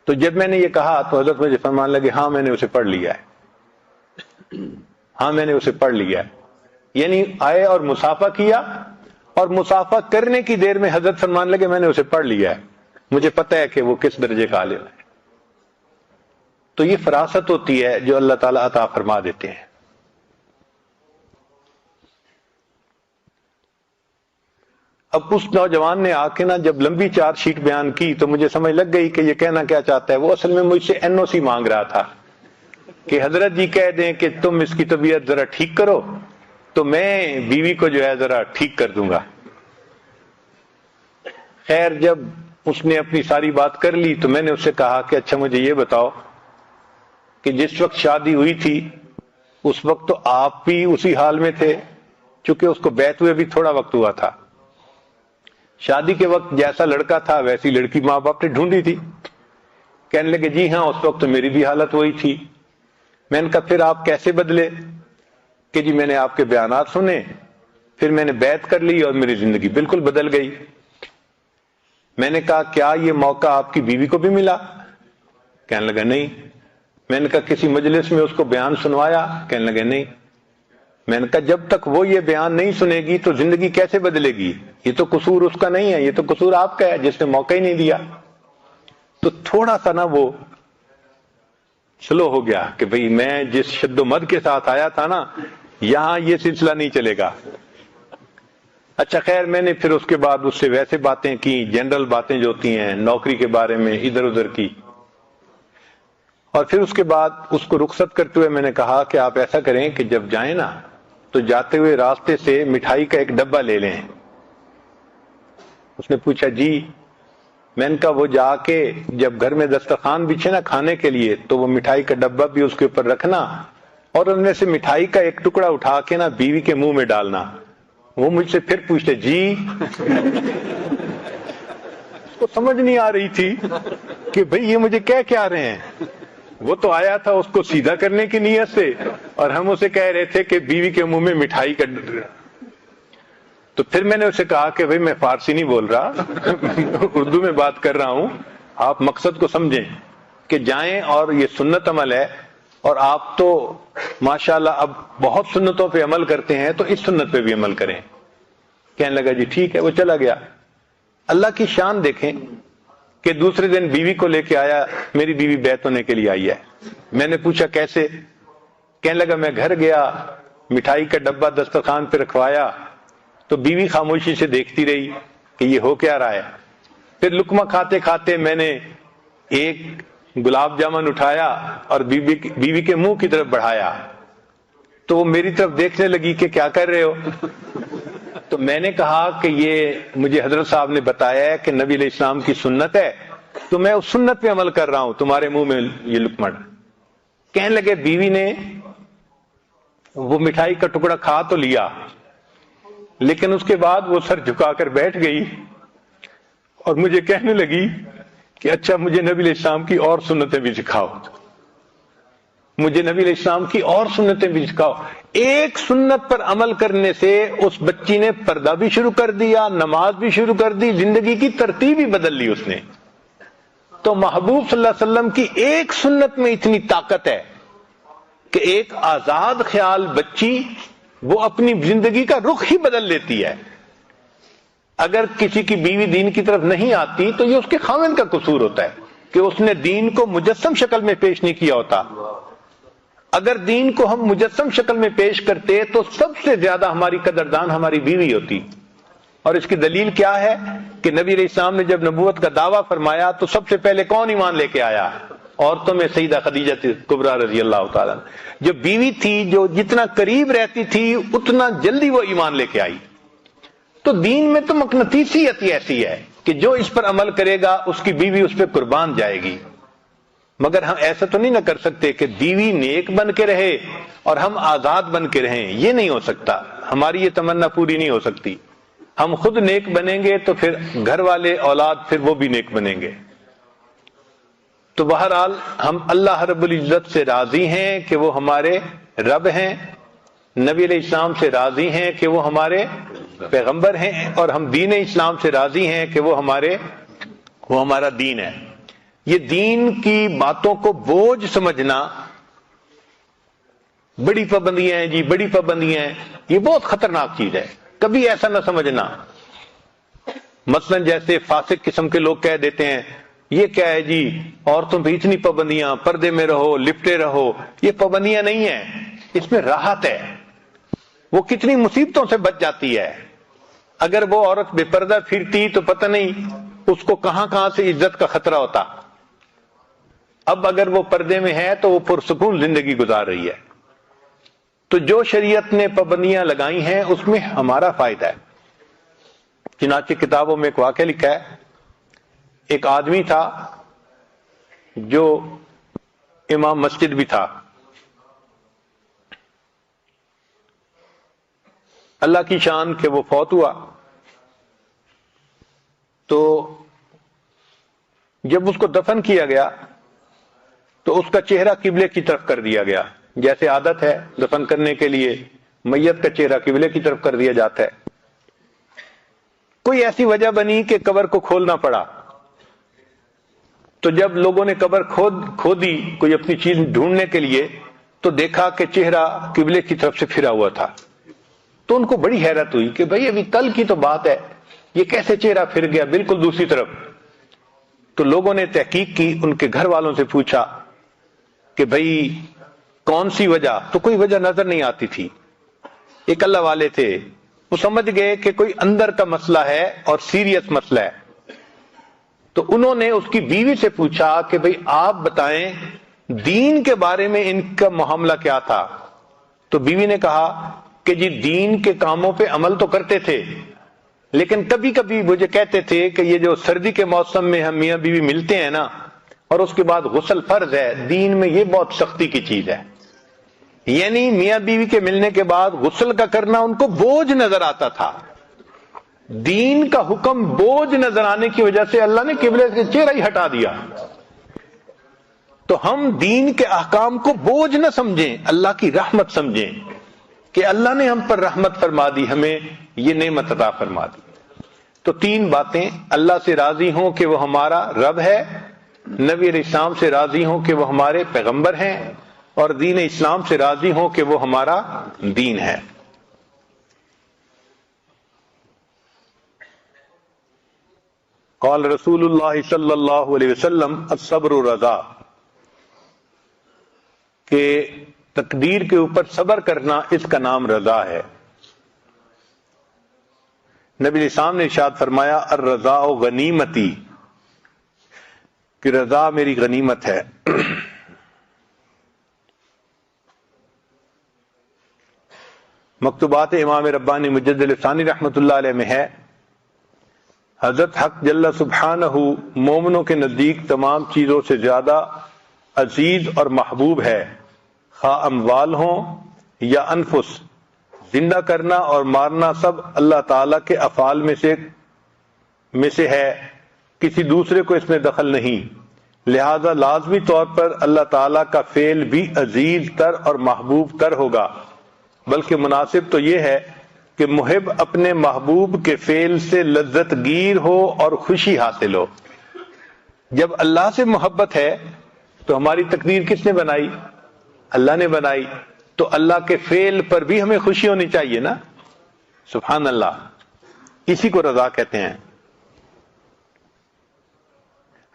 تو جب میں نے یہ کہا تو حضرت مجھے فرمانے لگے ہاں میں نے اسے پڑھ لیا ہے، ہاں میں نے اسے پڑھ لیا ہے۔ یعنی آئے اور مسافہ کیا، اور مسافہ کرنے کی دیر میں حضرت فرمانے لگے میں نے اسے پڑھ لیا ہے، مجھے پتہ ہے کہ وہ کس درجے کا عالم ہے۔ تو یہ فراست ہوتی ہے جو اللہ تعالیٰ عطا فرما دیتے ہیں۔ اب اس نوجوان نے آ کے نا جب لمبی چارج شیٹ بیان کی تو مجھے سمجھ لگ گئی کہ یہ کہنا کیا چاہتا ہے۔ وہ اصل میں مجھ سے NOC مانگ رہا تھا کہ حضرت جی کہہ دیں کہ تم اس کی طبیعت ذرا ٹھیک کرو تو میں بیوی کو جو ہے ذرا ٹھیک کر دوں گا۔ خیر جب اس نے اپنی ساری بات کر لی تو میں نے اس سے کہا کہ اچھا مجھے یہ بتاؤ کہ جس وقت شادی ہوئی تھی اس وقت تو آپ بھی اسی حال میں تھے، چونکہ اس کو بیعت ہوئے بھی تھوڑا وقت ہوا تھا۔ شادی کے وقت جیسا لڑکا تھا ویسی لڑکی ماں باپ نے ڈھونڈی تھی۔ کہنے لگے جی ہاں اس وقت تو میری بھی حالت وہی تھی۔ میں نے کہا پھر آپ کیسے بدلے؟ کہ جی میں نے آپ کے بیانات سنے، پھر میں نے بیعت کر لی اور میری زندگی بالکل بدل گئی۔ میں نے کہا کیا یہ موقع آپ کی بیوی کو بھی ملا؟ کہنے لگا نہیں۔ میں نے کہا کسی مجلس میں اس کو بیان سنوایا؟ کہنے لگے نہیں۔ میں نے کہا جب تک وہ یہ بیان نہیں سنے گی تو زندگی کیسے بدلے گی؟ یہ تو قصور اس کا نہیں ہے، یہ تو قصور آپ کا ہے جس نے موقع ہی نہیں دیا۔ تو تھوڑا سا نا وہ سلو ہو گیا کہ بھئی میں جس شد و مد کے ساتھ آیا تھا نا یہاں یہ سلسلہ نہیں چلے گا۔ اچھا خیر میں نے پھر اس کے بعد اس سے ویسے باتیں کی، جنرل باتیں جو ہوتی ہیں نوکری کے بارے میں ادھر ادھر کی، اور پھر اس کے بعد اس کو رخصت کرتے ہوئے میں نے کہا کہ آپ ایسا کریں کہ جب جائیں نا تو جاتے ہوئے راستے سے مٹھائی کا ایک ڈبہ لے لیں۔ اس نے پوچھا جی؟ میں نے کہا وہ جا کے جب گھر میں دسترخوان بچھے نا کھانے کے لیے تو وہ مٹھائی کا ڈبہ بھی اس کے اوپر رکھنا، اور ان میں سے مٹھائی کا ایک ٹکڑا اٹھا کے نا بیوی کے منہ میں ڈالنا۔ وہ مجھ سے پھر پوچھتے جی؟ اس کو سمجھ نہیں آ رہی تھی کہ بھئی یہ مجھے کہہ کیا رہے ہیں۔ وہ تو آیا تھا اس کو سیدھا کرنے کی نیت سے، اور ہم اسے کہہ رہے تھے کہ بیوی کے منہ میں مٹھائی کا۔ تو پھر میں نے اسے کہا کہ بھئی میں فارسی نہیں بول رہا، اردو میں بات کر رہا ہوں، آپ مقصد کو سمجھیں کہ جائیں، اور یہ سنت عمل ہے، اور آپ تو ماشاءاللہ اب بہت سنتوں پہ عمل کرتے ہیں تو اس سنت پہ بھی عمل کریں۔ کہنے لگا جی ٹھیک ہے، وہ چلا گیا۔ اللہ کی شان دیکھیں کہ دوسرے دن بیوی کو لے کے آیا، میری بیوی بیعت ہونے کے لیے آئی ہے۔ میں نے پوچھا کیسے؟ کہنے لگا میں گھر گیا، مٹھائی کا ڈبہ دسترخوان پہ رکھوایا تو بیوی خاموشی سے دیکھتی رہی کہ یہ ہو کیا رہا ہے۔ پھر لقمہ کھاتے کھاتے میں نے ایک گلاب جامن اٹھایا اور بیوی کے منہ کی طرف بڑھایا تو وہ میری طرف دیکھنے لگی کہ کیا کر رہے ہو؟ تو میں نے کہا کہ یہ مجھے حضرت صاحب نے بتایا ہے کہ نبی علیہ السلام کی سنت ہے تو میں اس سنت پہ عمل کر رہا ہوں، تمہارے منہ میں یہ لقمہ۔ کہنے لگے بیوی نے وہ مٹھائی کا ٹکڑا کھا تو لیا، لیکن اس کے بعد وہ سر جھکا کر بیٹھ گئی اور مجھے کہنے لگی کہ اچھا مجھے نبی علیہ السلام کی اور سنتیں بھی سکھاؤ، مجھے نبی علیہ السلام کی اور سنتیں بھی سکھاؤ۔ ایک سنت پر عمل کرنے سے اس بچی نے پردہ بھی شروع کر دیا، نماز بھی شروع کر دی، زندگی کی ترتیب ہی بدل لی اس نے۔ تو محبوب صلی اللہ علیہ وسلم کی ایک سنت میں اتنی طاقت ہے کہ ایک آزاد خیال بچی وہ اپنی زندگی کا رخ ہی بدل لیتی ہے۔ اگر کسی کی بیوی دین کی طرف نہیں آتی تو یہ اس کے خاوند کا قصور ہوتا ہے کہ اس نے دین کو مجسم شکل میں پیش نہیں کیا ہوتا۔ اگر دین کو ہم مجسم شکل میں پیش کرتے تو سب سے زیادہ ہماری قدردان ہماری بیوی ہوتی۔ اور اس کی دلیل کیا ہے کہ نبی علیہ السلام نے جب نبوت کا دعویٰ فرمایا تو سب سے پہلے کون ایمان لے کے آیا؟ عورتوں میں سیدہ خدیجہ کبریٰ رضی اللہ تعالیٰ، جو بیوی تھی جو جتنا قریب رہتی تھی اتنا جلدی وہ ایمان لے کے آئی۔ تو دین میں تو مقناطیسیت ایسی ہے کہ جو اس پر عمل کرے گا اس کی بیوی اس پہ قربان جائے گی۔ مگر ہم ایسا تو نہیں نہ کر سکتے کہ بیوی نیک بن کے رہے اور ہم آزاد بن کے رہیں، یہ نہیں ہو سکتا، ہماری یہ تمنا پوری نہیں ہو سکتی۔ ہم خود نیک بنیں گے تو پھر گھر والے اولاد پھر وہ بھی نیک بنیں گے۔ تو بہرحال ہم اللہ رب العزت سے راضی ہیں کہ وہ ہمارے رب ہیں، نبی علیہ السلام سے راضی ہیں کہ وہ ہمارے پیغمبر ہیں، اور ہم دین اسلام سے راضی ہیں کہ وہ ہمارا دین ہے۔ یہ دین کی باتوں کو بوجھ سمجھنا، بڑی پابندیاں ہیں جی، بڑی پابندیاں ہیں، یہ بہت خطرناک چیز ہے، کبھی ایسا نہ سمجھنا۔ مثلا جیسے فاسق قسم کے لوگ کہہ دیتے ہیں یہ کیا ہے جی، عورتوں پہ اتنی پابندیاں، پردے میں رہو، لپٹے رہو، یہ پابندیاں نہیں ہیں، اس میں راحت ہے، وہ کتنی مصیبتوں سے بچ جاتی ہے۔ اگر وہ عورت بے پردہ پھرتی تو پتہ نہیں اس کو کہاں کہاں سے عزت کا خطرہ ہوتا۔ اب اگر وہ پردے میں ہے تو وہ پرسکون زندگی گزار رہی ہے۔ تو جو شریعت نے پابندیاں لگائی ہیں اس میں ہمارا فائدہ ہے۔ چنانچہ کتابوں میں ایک واقعہ لکھا ہے، ایک آدمی تھا جو امام مسجد بھی تھا، اللہ کی شان کہ وہ فوت ہوا، تو جب اس کو دفن کیا گیا تو اس کا چہرہ قبلے کی طرف کر دیا گیا، جیسے عادت ہے دفن کرنے کے لیے میت کا چہرہ قبلے کی طرف کر دیا جاتا ہے۔ کوئی ایسی وجہ بنی کہ قبر کو کھولنا پڑا، تو جب لوگوں نے قبر کھودی کوئی اپنی چیز ڈھونڈنے کے لیے، تو دیکھا کہ چہرہ قبلے کی طرف سے پھرا ہوا تھا۔ تو ان کو بڑی حیرت ہوئی کہ بھئی ابھی کل کی تو بات ہے، یہ کیسے چہرہ پھر گیا بالکل دوسری طرف۔ تو لوگوں نے تحقیق کی، ان کے گھر والوں سے پوچھا کہ بھئی کون سی وجہ، تو کوئی وجہ نظر نہیں آتی تھی۔ ایک اللہ والے تھے، وہ سمجھ گئے کہ کوئی اندر کا مسئلہ ہے اور سیریس مسئلہ ہے۔ تو انہوں نے اس کی بیوی سے پوچھا کہ بھئی آپ بتائیں دین کے بارے میں ان کا معاملہ کیا تھا؟ تو بیوی نے کہا کہ جی دین کے کاموں پہ عمل تو کرتے تھے، لیکن کبھی کبھی مجھے کہتے تھے کہ یہ جو سردی کے موسم میں ہم میاں بیوی ملتے ہیں نا، اور اس کے بعد غسل فرض ہے، دین میں یہ بہت سختی کی چیز ہے، یعنی میاں بیوی کے ملنے کے بعد غسل کا کرنا ان کو بوجھ نظر آتا تھا۔ دین کا حکم بوجھ نظر آنے کی وجہ سے اللہ نے قبلے سے چہرہ ہی ہٹا دیا۔ تو ہم دین کے احکام کو بوجھ نہ سمجھیں، اللہ کی رحمت سمجھیں کہ اللہ نے ہم پر رحمت فرما دی، ہمیں یہ نعمت عطا فرما دی۔ تو تین باتیں، اللہ سے راضی ہوں کہ وہ ہمارا رب ہے، نبی علیہ السلام سے راضی ہوں کہ وہ ہمارے پیغمبر ہیں، اور دین اسلام سے راضی ہوں کہ وہ ہمارا دین ہے۔ قال رسول اللہ صلی اللہ علیہ وسلم الصبر رضا، کہ تقدیر کے اوپر صبر کرنا اس کا نام رضا ہے۔ نبی علیہ السلام نے ارشاد فرمایا الرضا غنیمتی، کہ رضا میری غنیمت ہے۔ مکتوبات امام ربانی مجدد الثانی رحمۃ اللہ علیہ میں ہے، حضرت حق جل سبحانہ مومنوں کے نزدیک تمام چیزوں سے زیادہ عزیز اور محبوب ہے، خواہ اموال ہوں یا انفس، زندہ کرنا اور مارنا سب اللہ تعالیٰ کے افعال میں سے ہے، کسی دوسرے کو اس میں دخل نہیں، لہذا لازمی طور پر اللہ تعالیٰ کا فعل بھی عزیز تر اور محبوب تر ہوگا، بلکہ مناسب تو یہ ہے کہ محب اپنے محبوب کے فعل سے لذت گیر ہو اور خوشی حاصل ہو۔ جب اللہ سے محبت ہے تو ہماری تقدیر کس نے بنائی؟ اللہ نے بنائی، تو اللہ کے فعل پر بھی ہمیں خوشی ہونی چاہیے نا، سبحان اللہ، اسی کو رضا کہتے ہیں۔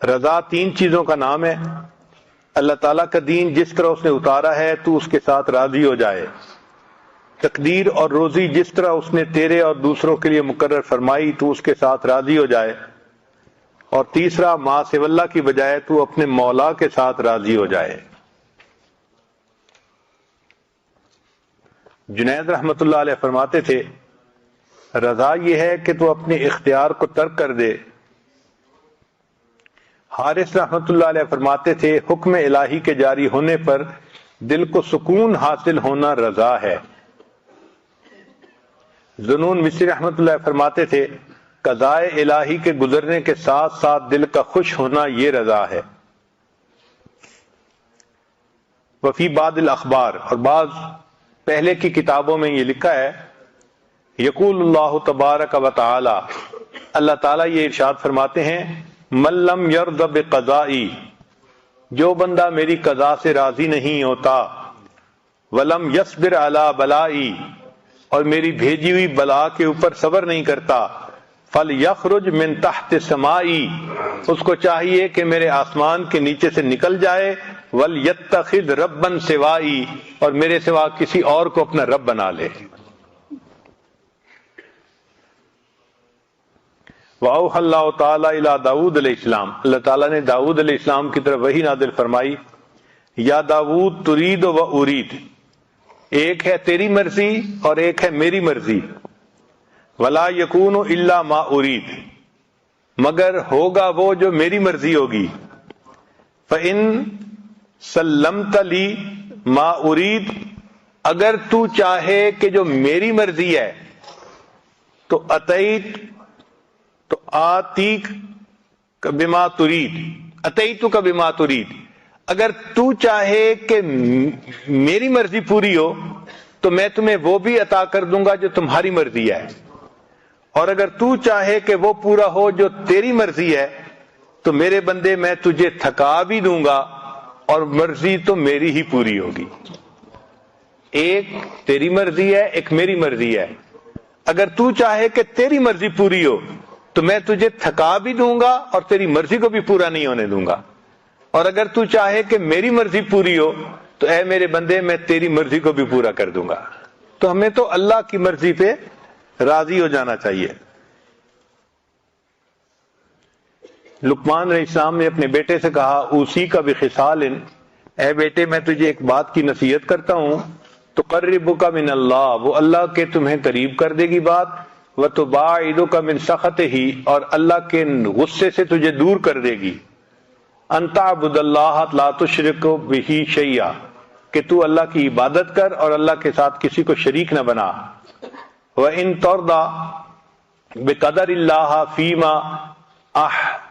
رضا تین چیزوں کا نام ہے۔ اللہ تعالیٰ کا دین جس طرح اس نے اتارا ہے تو اس کے ساتھ راضی ہو جائے، تقدیر اور روزی جس طرح اس نے تیرے اور دوسروں کے لیے مقرر فرمائی تو اس کے ساتھ راضی ہو جائے، اور تیسرا ما سوی اللہ کی بجائے تو اپنے مولا کے ساتھ راضی ہو جائے۔ جنید رحمت اللہ علیہ فرماتے تھے رضا یہ ہے کہ تو اپنے اختیار کو ترک کر دے۔ حارث رحمت اللہ علیہ فرماتے تھے حکم الہی کے جاری ہونے پر دل کو سکون حاصل ہونا رضا ہے۔ ذنون مصری رحمت اللہ فرماتے تھے قضاء الہی کے گزرنے کے ساتھ ساتھ دل کا خوش ہونا یہ رضا ہے۔ وفی بعض الاخبار، اور بعض پہلے کی کتابوں میں یہ لکھا ہے، یقول اللہ تبارک و تعالی، اللہ تعالیٰ یہ ارشاد فرماتے ہیں، من لم یرض بقضائی، جو بندہ میری قضا سے راضی نہیں ہوتا، ولم یصبر علی بلائی، اور میری بھیجی ہوئی بلا کے اوپر صبر نہیں کرتا، فلیخرج من تحت سمائی، اس کو چاہیے کہ میرے آسمان کے نیچے سے نکل جائے، ولیتخذ ربا سوائی، اور میرے سوا کسی اور کو اپنا رب بنا لے۔ وَأَوْحَى اللَّهُ تَعَالَى إِلَىٰ داؤد علیہ السلام، اللہ تعالیٰ نے داؤد علیہ السلام کی طرف وحی نازل فرمائی، یا داؤد ترید و ارید، ایک ہے تیری مرضی اور ایک ہے میری مرضی، وَلَا يَكُونُ إِلَّا مَا أُرِيد، مگر ہوگا وہ جو میری مرضی ہوگی، فَإِن سَلَّمْتَ لِي مَا أُرِيد، اگر تو چاہے کہ جو میری مرضی ہے تو اتیت، تو آتیک بما ترید، اتیتک بما ترید، اگر تو چاہے کہ میری مرضی پوری ہو تو میں تمہیں وہ بھی عطا کر دوں گا جو تمہاری مرضی ہے، اور اگر تو چاہے کہ وہ پورا ہو جو تیری مرضی ہے تو میرے بندے میں تجھے تھکا بھی دوں گا، اور مرضی تو میری ہی پوری ہوگی۔ ایک تیری مرضی ہے، ایک میری مرضی ہے، اگر تو چاہے کہ تیری مرضی پوری ہو تو میں تجھے تھکا بھی دوں گا اور تیری مرضی کو بھی پورا نہیں ہونے دوں گا، اور اگر تو چاہے کہ میری مرضی پوری ہو تو اے میرے بندے میں تیری مرضی کو بھی پورا کر دوں گا۔ تو ہمیں تو اللہ کی مرضی پہ راضی ہو جانا چاہیے۔ لقمان علیہ السلام نے اپنے بیٹے سے کہا، اوصی کا بخصال، اے بیٹے میں تجھے ایک بات کی نصیحت کرتا ہوں، تقربک من اللہ، وہ اللہ کے تمہیں قریب کر دے گی بات، وتباعدک من سخطہ، اور اللہ کے غصے سے تجھے دور کر دے گی، ان تعبد اللہ لا تشرک بہ شیئا، کہ تو اللہ کی عبادت کر اور اللہ کے ساتھ کسی کو شریک نہ بنا، وَإِن ترضى بقدر اللہ فیما احببت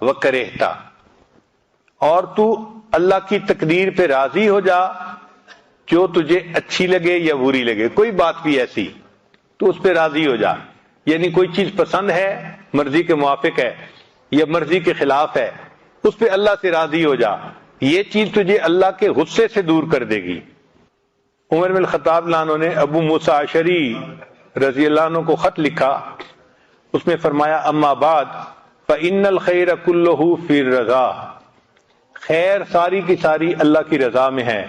وکرہت، اور تو اللہ کی تقدیر پہ راضی ہو جا جو تجھے اچھی لگے یا بری لگے، کوئی بات بھی ایسی تو اس پہ راضی ہو جا، یعنی کوئی چیز پسند ہے، مرضی کے موافق ہے یا مرضی کے خلاف ہے، اس پہ اللہ سے راضی ہو جا، یہ چیز تجھے اللہ کے غصے سے دور کر دے گی۔ عمر بن الخطاب رضی اللہ عنہ نے ابو موسیٰ اشعری رضی اللہ عنہ کو خط لکھا، اس میں فرمایا، اما بعد فإن الخیر کلہ فی الرضا، خیر ساری کی ساری اللہ کی رضا میں ہے،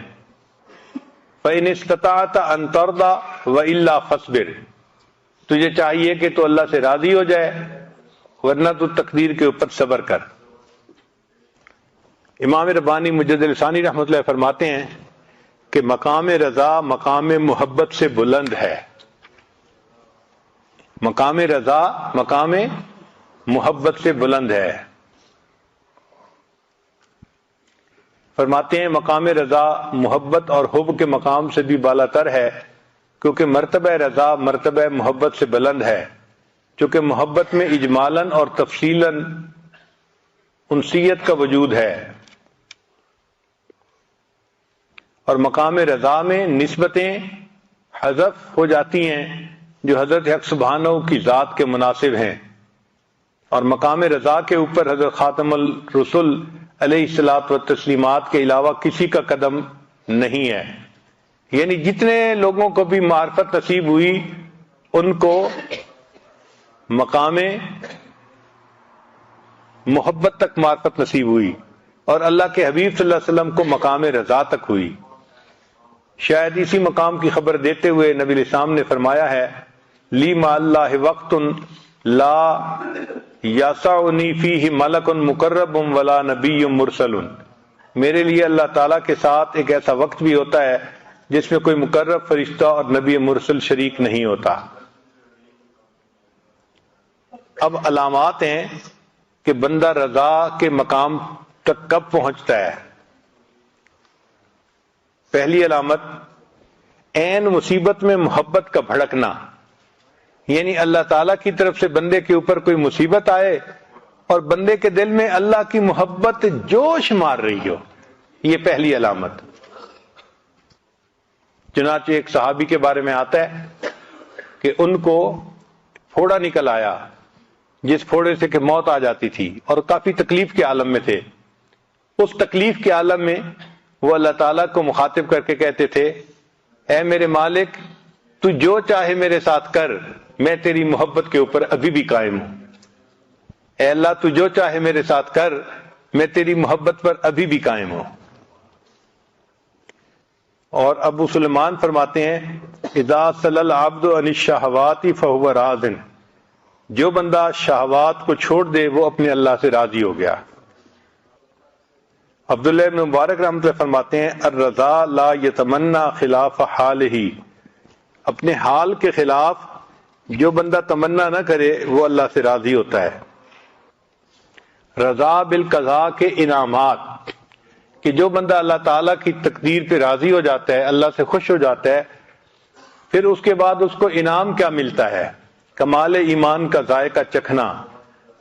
فإن استطعت ان ترضى وإلا فاصبر، تجھے چاہیے کہ تو اللہ سے راضی ہو جائے ورنہ تو تقدیر کے اوپر صبر کر۔ امام ربانی مجدد لسانی رحمۃ اللہ فرماتے ہیں کہ مقام رضا مقام محبت سے بلند ہے، مقام رضا مقام محبت سے بلند ہے۔ فرماتے ہیں مقام رضا محبت اور حب کے مقام سے بھی بالا تر ہے، کیونکہ مرتبہ رضا مرتبہ محبت سے بلند ہے، چونکہ محبت میں اجمالاً اور تفصیلاً انسیت کا وجود ہے، اور مقام رضا میں نسبتیں حذف ہو جاتی ہیں جو حضرت حق سبحانہ کی ذات کے مناسب ہیں، اور مقام رضا کے اوپر حضرت خاتم الرسل علیہ الصلوۃ والتسلیمات کے علاوہ کسی کا قدم نہیں ہے، یعنی جتنے لوگوں کو بھی معرفت نصیب ہوئی ان کو مقام محبت تک معرفت نصیب ہوئی، اور اللہ کے حبیب صلی اللہ علیہ وسلم کو مقام رضا تک ہوئی۔ شاید اسی مقام کی خبر دیتے ہوئے نبی علیہ السلام نے فرمایا ہے، لی مع اللہ وقت لا یسعنی فیہ ملک مقرب ولا نبی مرسل، میرے لیے اللہ تعالیٰ کے ساتھ ایک ایسا وقت بھی ہوتا ہے جس میں کوئی مقرب فرشتہ اور نبی مرسل شریک نہیں ہوتا۔ اب علامات ہیں کہ بندہ رضا کے مقام تک کب پہنچتا ہے۔ پہلی علامت عین مصیبت میں محبت کا بھڑکنا، یعنی اللہ تعالیٰ کی طرف سے بندے کے اوپر کوئی مصیبت آئے اور بندے کے دل میں اللہ کی محبت جوش مار رہی ہو، یہ پہلی علامت۔ چنانچہ ایک صحابی کے بارے میں آتا ہے کہ ان کو پھوڑا نکل آیا، جس پھوڑے سے کہ موت آ جاتی تھی، اور کافی تکلیف کے عالم میں تھے۔ اس تکلیف کے عالم میں وہ اللہ تعالیٰ کو مخاطب کر کے کہتے تھے، اے میرے مالک، تو جو چاہے میرے ساتھ کر، میں تیری محبت کے اوپر ابھی بھی قائم ہوں۔ اے اللہ، تو جو چاہے میرے ساتھ کر، میں تیری محبت پر ابھی بھی قائم ہوں۔ اور ابو سلیمان فرماتے ہیں، اذا صلی العبد عن الشہوات فہو راض، جو بندہ شہوات کو چھوڑ دے وہ اپنے اللہ سے راضی ہو گیا۔ عبداللہ ابن مبارک رحمۃ اللہ فرماتے ہیں، الرضا لا یتمنا خلاف حالہ، اپنے حال کے خلاف جو بندہ تمنا نہ کرے وہ اللہ سے راضی ہوتا ہے۔ رضا بالقضاء کے انعامات، کہ جو بندہ اللہ تعالیٰ کی تقدیر پہ راضی ہو جاتا ہے، اللہ سے خوش ہو جاتا ہے، پھر اس کے بعد اس کو انعام کیا ملتا ہے؟ کمال ایمان کا ذائقہ چکھنا۔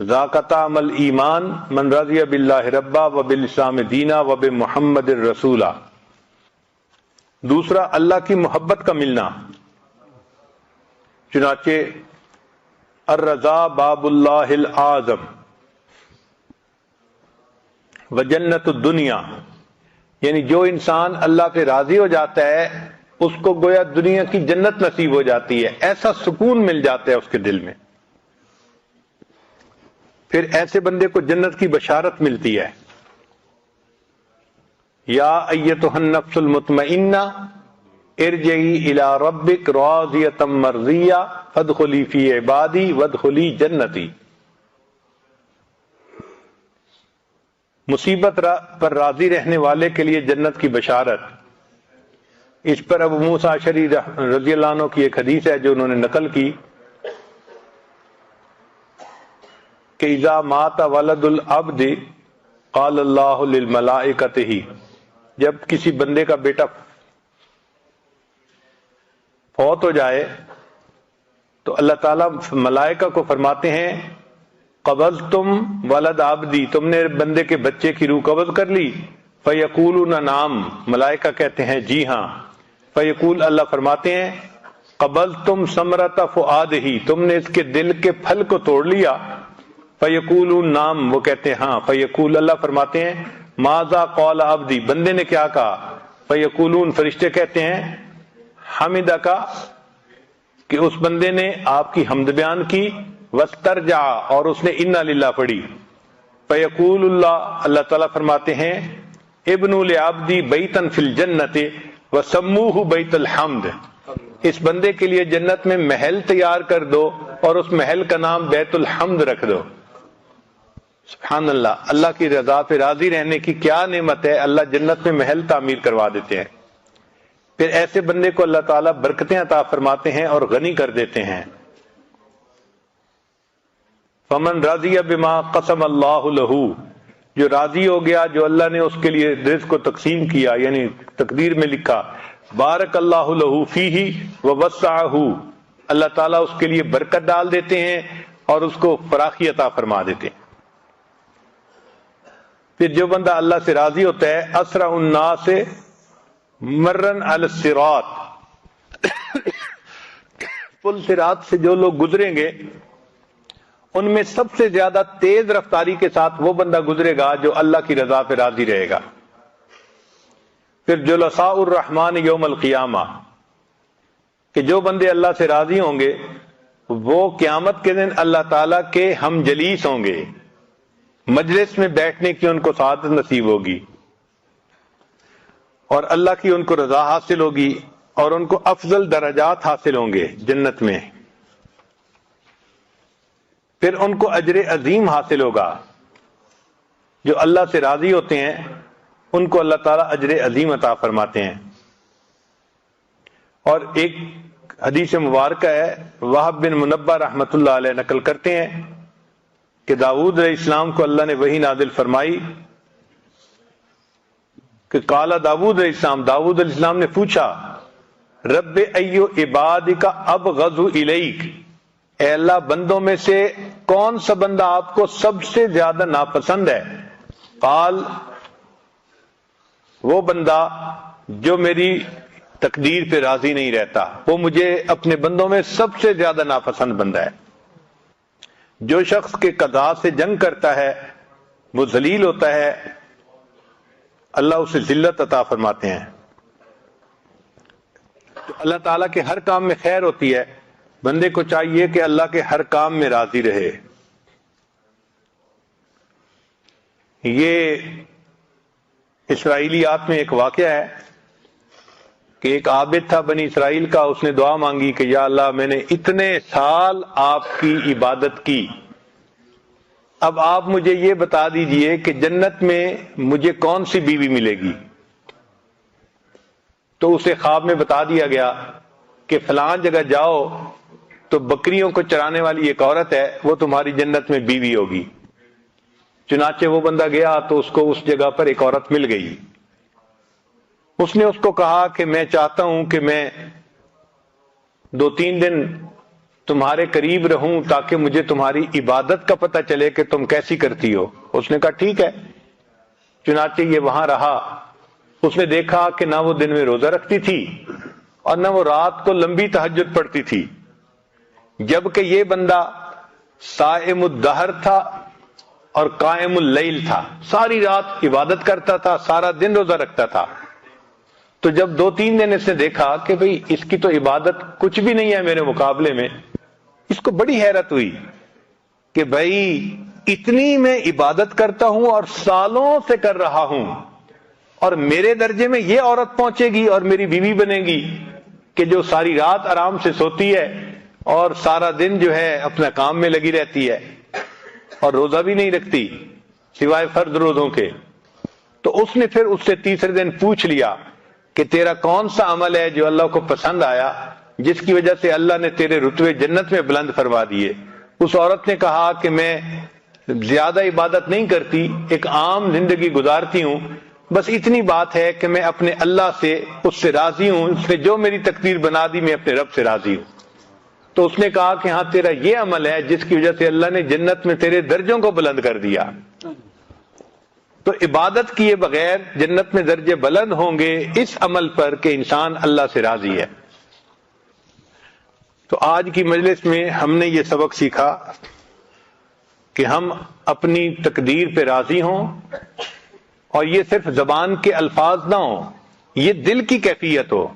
ذاق طعم الایمان من رضی باللہ ربا و بالاسلام دینا و بمحمد الرسولہ۔ دوسرا، اللہ کی محبت کا ملنا۔ چنانچہ الرضا باب اللہ الاعظم و جنت الدنیا، یعنی جو انسان اللہ پہ راضی ہو جاتا ہے اس کو گویا دنیا کی جنت نصیب ہو جاتی ہے، ایسا سکون مل جاتا ہے اس کے دل میں، پھر ایسے بندے کو جنت کی بشارت ملتی ہے۔ یا ایتھا النفس المطمئنہ ارجعی الی ربک راضیۃ مرضیہ فادخلی فی عبادی وادخلی جنتی۔ مصیبت پر راضی رہنے والے کے لیے جنت کی بشارت۔ اس پر ابو موسیٰ اشعری رضی اللہ عنہ کی ایک حدیث ہے جو انہوں نے نقل کی کہ اذا مات ولد العبد قال اللہ للملائکۃ، جب کسی بندے کا بیٹا فوت ہو جائے تو اللہ تعالیٰ ملائکہ کو فرماتے ہیں، قبضتم ولد عبدی، تم نے بندے کے بچے کی روح قبض کر لی؟ فیقولون نعم، ملائکہ کہتے ہیں جی ہاں۔ فیقول، اللہ فرماتے ہیں، قبضتم ثمرۃ فؤادہ، تم نے اس کے دل کے پھل کو توڑ لیا؟ فیقولون نعم، وہ کہتے ہیں ہاں۔ فیقول، اللہ فرماتے ہیں، ماذا قال عبدی، بندے نے کیا کہا؟ فیقولون، فرشتے کہتے ہیں، حمدک، کہ اس بندے نے آپ کی حمد بیان کی، واسترجع، اور اس نے انا للہ پڑھی۔ فیقول اللہ، اللہ تعالیٰ فرماتے ہیں، ابنوا لعبدی بیتا فی الجنۃ وسموہ بیت الحمد، اس بندے کے لیے جنت میں محل تیار کر دو اور اس محل کا نام بیت الحمد رکھ دو۔ سبحان اللہ، اللہ کی رضا پہ راضی رہنے کی کیا نعمت ہے، اللہ جنت میں محل تعمیر کروا دیتے ہیں۔ پھر ایسے بندے کو اللہ تعالیٰ برکتیں عطا فرماتے ہیں اور غنی کر دیتے ہیں۔ فمن رضی بما قسم اللہ لہ، جو راضی ہو گیا جو اللہ نے اس کے لیے رزق کو تقسیم کیا، یعنی تقدیر میں لکھا، بارک اللہ لہ فیہ ووسعہ، اللہ تعالیٰ اس کے لیے برکت ڈال دیتے ہیں اور اس کو فراخی عطا فرما دیتے ہیں۔ پھر جو بندہ اللہ سے راضی ہوتا ہے، اسرع الناس مرن علی الصراط، پل صراط سے جو لوگ گزریں گے ان میں سب سے زیادہ تیز رفتاری کے ساتھ وہ بندہ گزرے گا جو اللہ کی رضا پہ راضی رہے گا۔ پھر جلساء الرحمن یوم القیامہ، کہ جو بندے اللہ سے راضی ہوں گے وہ قیامت کے دن اللہ تعالیٰ کے ہم جلیس ہوں گے، مجلس میں بیٹھنے کی ان کو سعادت نصیب ہوگی اور اللہ کی ان کو رضا حاصل ہوگی اور ان کو افضل درجات حاصل ہوں گے جنت میں۔ پھر ان کو اجر عظیم حاصل ہوگا، جو اللہ سے راضی ہوتے ہیں ان کو اللہ تعالیٰ اجر عظیم عطا فرماتے ہیں۔ اور ایک حدیث مبارکہ ہے، وہب بن منبہ رحمۃ اللہ علیہ نقل کرتے ہیں کہ داؤد علیہ السلام کو اللہ نے وحی نازل فرمائی کہ قال داؤد علیہ السلام، داؤد علیہ السلام نے پوچھا، رب ایو عبادک ابغض الیک، اے اللہ بندوں میں سے کون سا بندہ آپ کو سب سے زیادہ ناپسند ہے؟ قال وہ بندہ جو میری تقدیر پہ راضی نہیں رہتا، وہ مجھے اپنے بندوں میں سب سے زیادہ ناپسند بندہ ہے۔ جو شخص کے قضاء سے جنگ کرتا ہے وہ ذلیل ہوتا ہے، اللہ اسے ذلت عطا فرماتے ہیں۔ تو اللہ تعالیٰ کے ہر کام میں خیر ہوتی ہے، بندے کو چاہیے کہ اللہ کے ہر کام میں راضی رہے۔ یہ اسرائیلیات میں ایک واقعہ ہے کہ ایک عابد تھا بنی اسرائیل کا، اس نے دعا مانگی کہ یا اللہ میں نے اتنے سال آپ کی عبادت کی، اب آپ مجھے یہ بتا دیجئے کہ جنت میں مجھے کون سی بیوی ملے گی۔ تو اسے خواب میں بتا دیا گیا کہ فلاں جگہ جاؤ تو بکریوں کو چرانے والی ایک عورت ہے، وہ تمہاری جنت میں بیوی ہوگی۔ چنانچہ وہ بندہ گیا تو اس کو اس جگہ پر ایک عورت مل گئی۔ اس نے اس کو کہا کہ میں چاہتا ہوں کہ میں 2-3 دن تمہارے قریب رہوں تاکہ مجھے تمہاری عبادت کا پتہ چلے کہ تم کیسی کرتی ہو۔ اس نے کہا ٹھیک ہے۔ چنانچہ یہ وہاں رہا۔ اس نے دیکھا کہ نہ وہ دن میں روزہ رکھتی تھی اور نہ وہ رات کو لمبی تہجد پڑھتی تھی، جبکہ یہ بندہ صائم الدہر تھا اور قائم اللیل تھا، ساری رات عبادت کرتا تھا، سارا دن روزہ رکھتا تھا۔ تو جب 2-3 دن اس نے دیکھا کہ بھئی اس کی تو عبادت کچھ بھی نہیں ہے میرے مقابلے میں، اس کو بڑی حیرت ہوئی کہ بھئی اتنی میں عبادت کرتا ہوں اور سالوں سے کر رہا ہوں، اور میرے درجے میں یہ عورت پہنچے گی اور میری بیوی بنے گی کہ جو ساری رات آرام سے سوتی ہے اور سارا دن جو ہے اپنا کام میں لگی رہتی ہے اور روزہ بھی نہیں رکھتی سوائے فرض روزوں کے۔ تو اس نے پھر اس سے تیسرے دن پوچھ لیا کہ تیرا کون سا عمل ہے جو اللہ کو پسند آیا، جس کی وجہ سے اللہ نے تیرے رتبے جنت میں بلند فرما دیے؟ اس عورت نے کہا کہ میں زیادہ عبادت نہیں کرتی، ایک عام زندگی گزارتی ہوں، بس اتنی بات ہے کہ میں اپنے اللہ سے اس سے راضی ہوں، اس نے جو میری تقدیر بنا دی میں اپنے رب سے راضی ہوں۔ تو اس نے کہا کہ ہاں تیرا یہ عمل ہے جس کی وجہ سے اللہ نے جنت میں تیرے درجوں کو بلند کر دیا۔ تو عبادت کیے بغیر جنت میں درجے بلند ہوں گے اس عمل پر کہ انسان اللہ سے راضی ہے۔ تو آج کی مجلس میں ہم نے یہ سبق سیکھا کہ ہم اپنی تقدیر پہ راضی ہوں، اور یہ صرف زبان کے الفاظ نہ ہوں، یہ دل کی کیفیت ہو،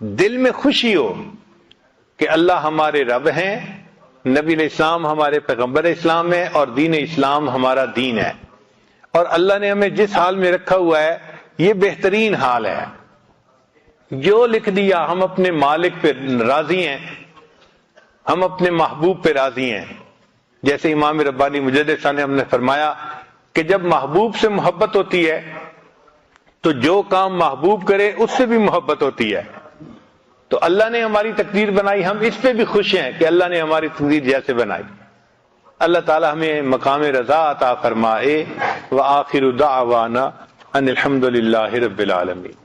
دل میں خوشی ہو کہ اللہ ہمارے رب ہیں، نبی علیہ السلام ہمارے پیغمبر اسلام ہے، اور دین اسلام ہمارا دین ہے، اور اللہ نے ہمیں جس حال میں رکھا ہوا ہے یہ بہترین حال ہے۔ جو لکھ دیا ہم اپنے مالک پہ راضی ہیں، ہم اپنے محبوب پہ راضی ہیں۔ جیسے امام ربانی مجدد صاحب نے ہم نے فرمایا کہ جب محبوب سے محبت ہوتی ہے تو جو کام محبوب کرے اس سے بھی محبت ہوتی ہے۔ تو اللہ نے ہماری تقدیر بنائی، ہم اس پہ بھی خوش ہیں کہ اللہ نے ہماری تقدیر جیسے بنائی۔ اللہ تعالی ہمیں مقام رضا عطا فرمائے۔ وآخر دعوانا ان الحمد للہ رب العالمین۔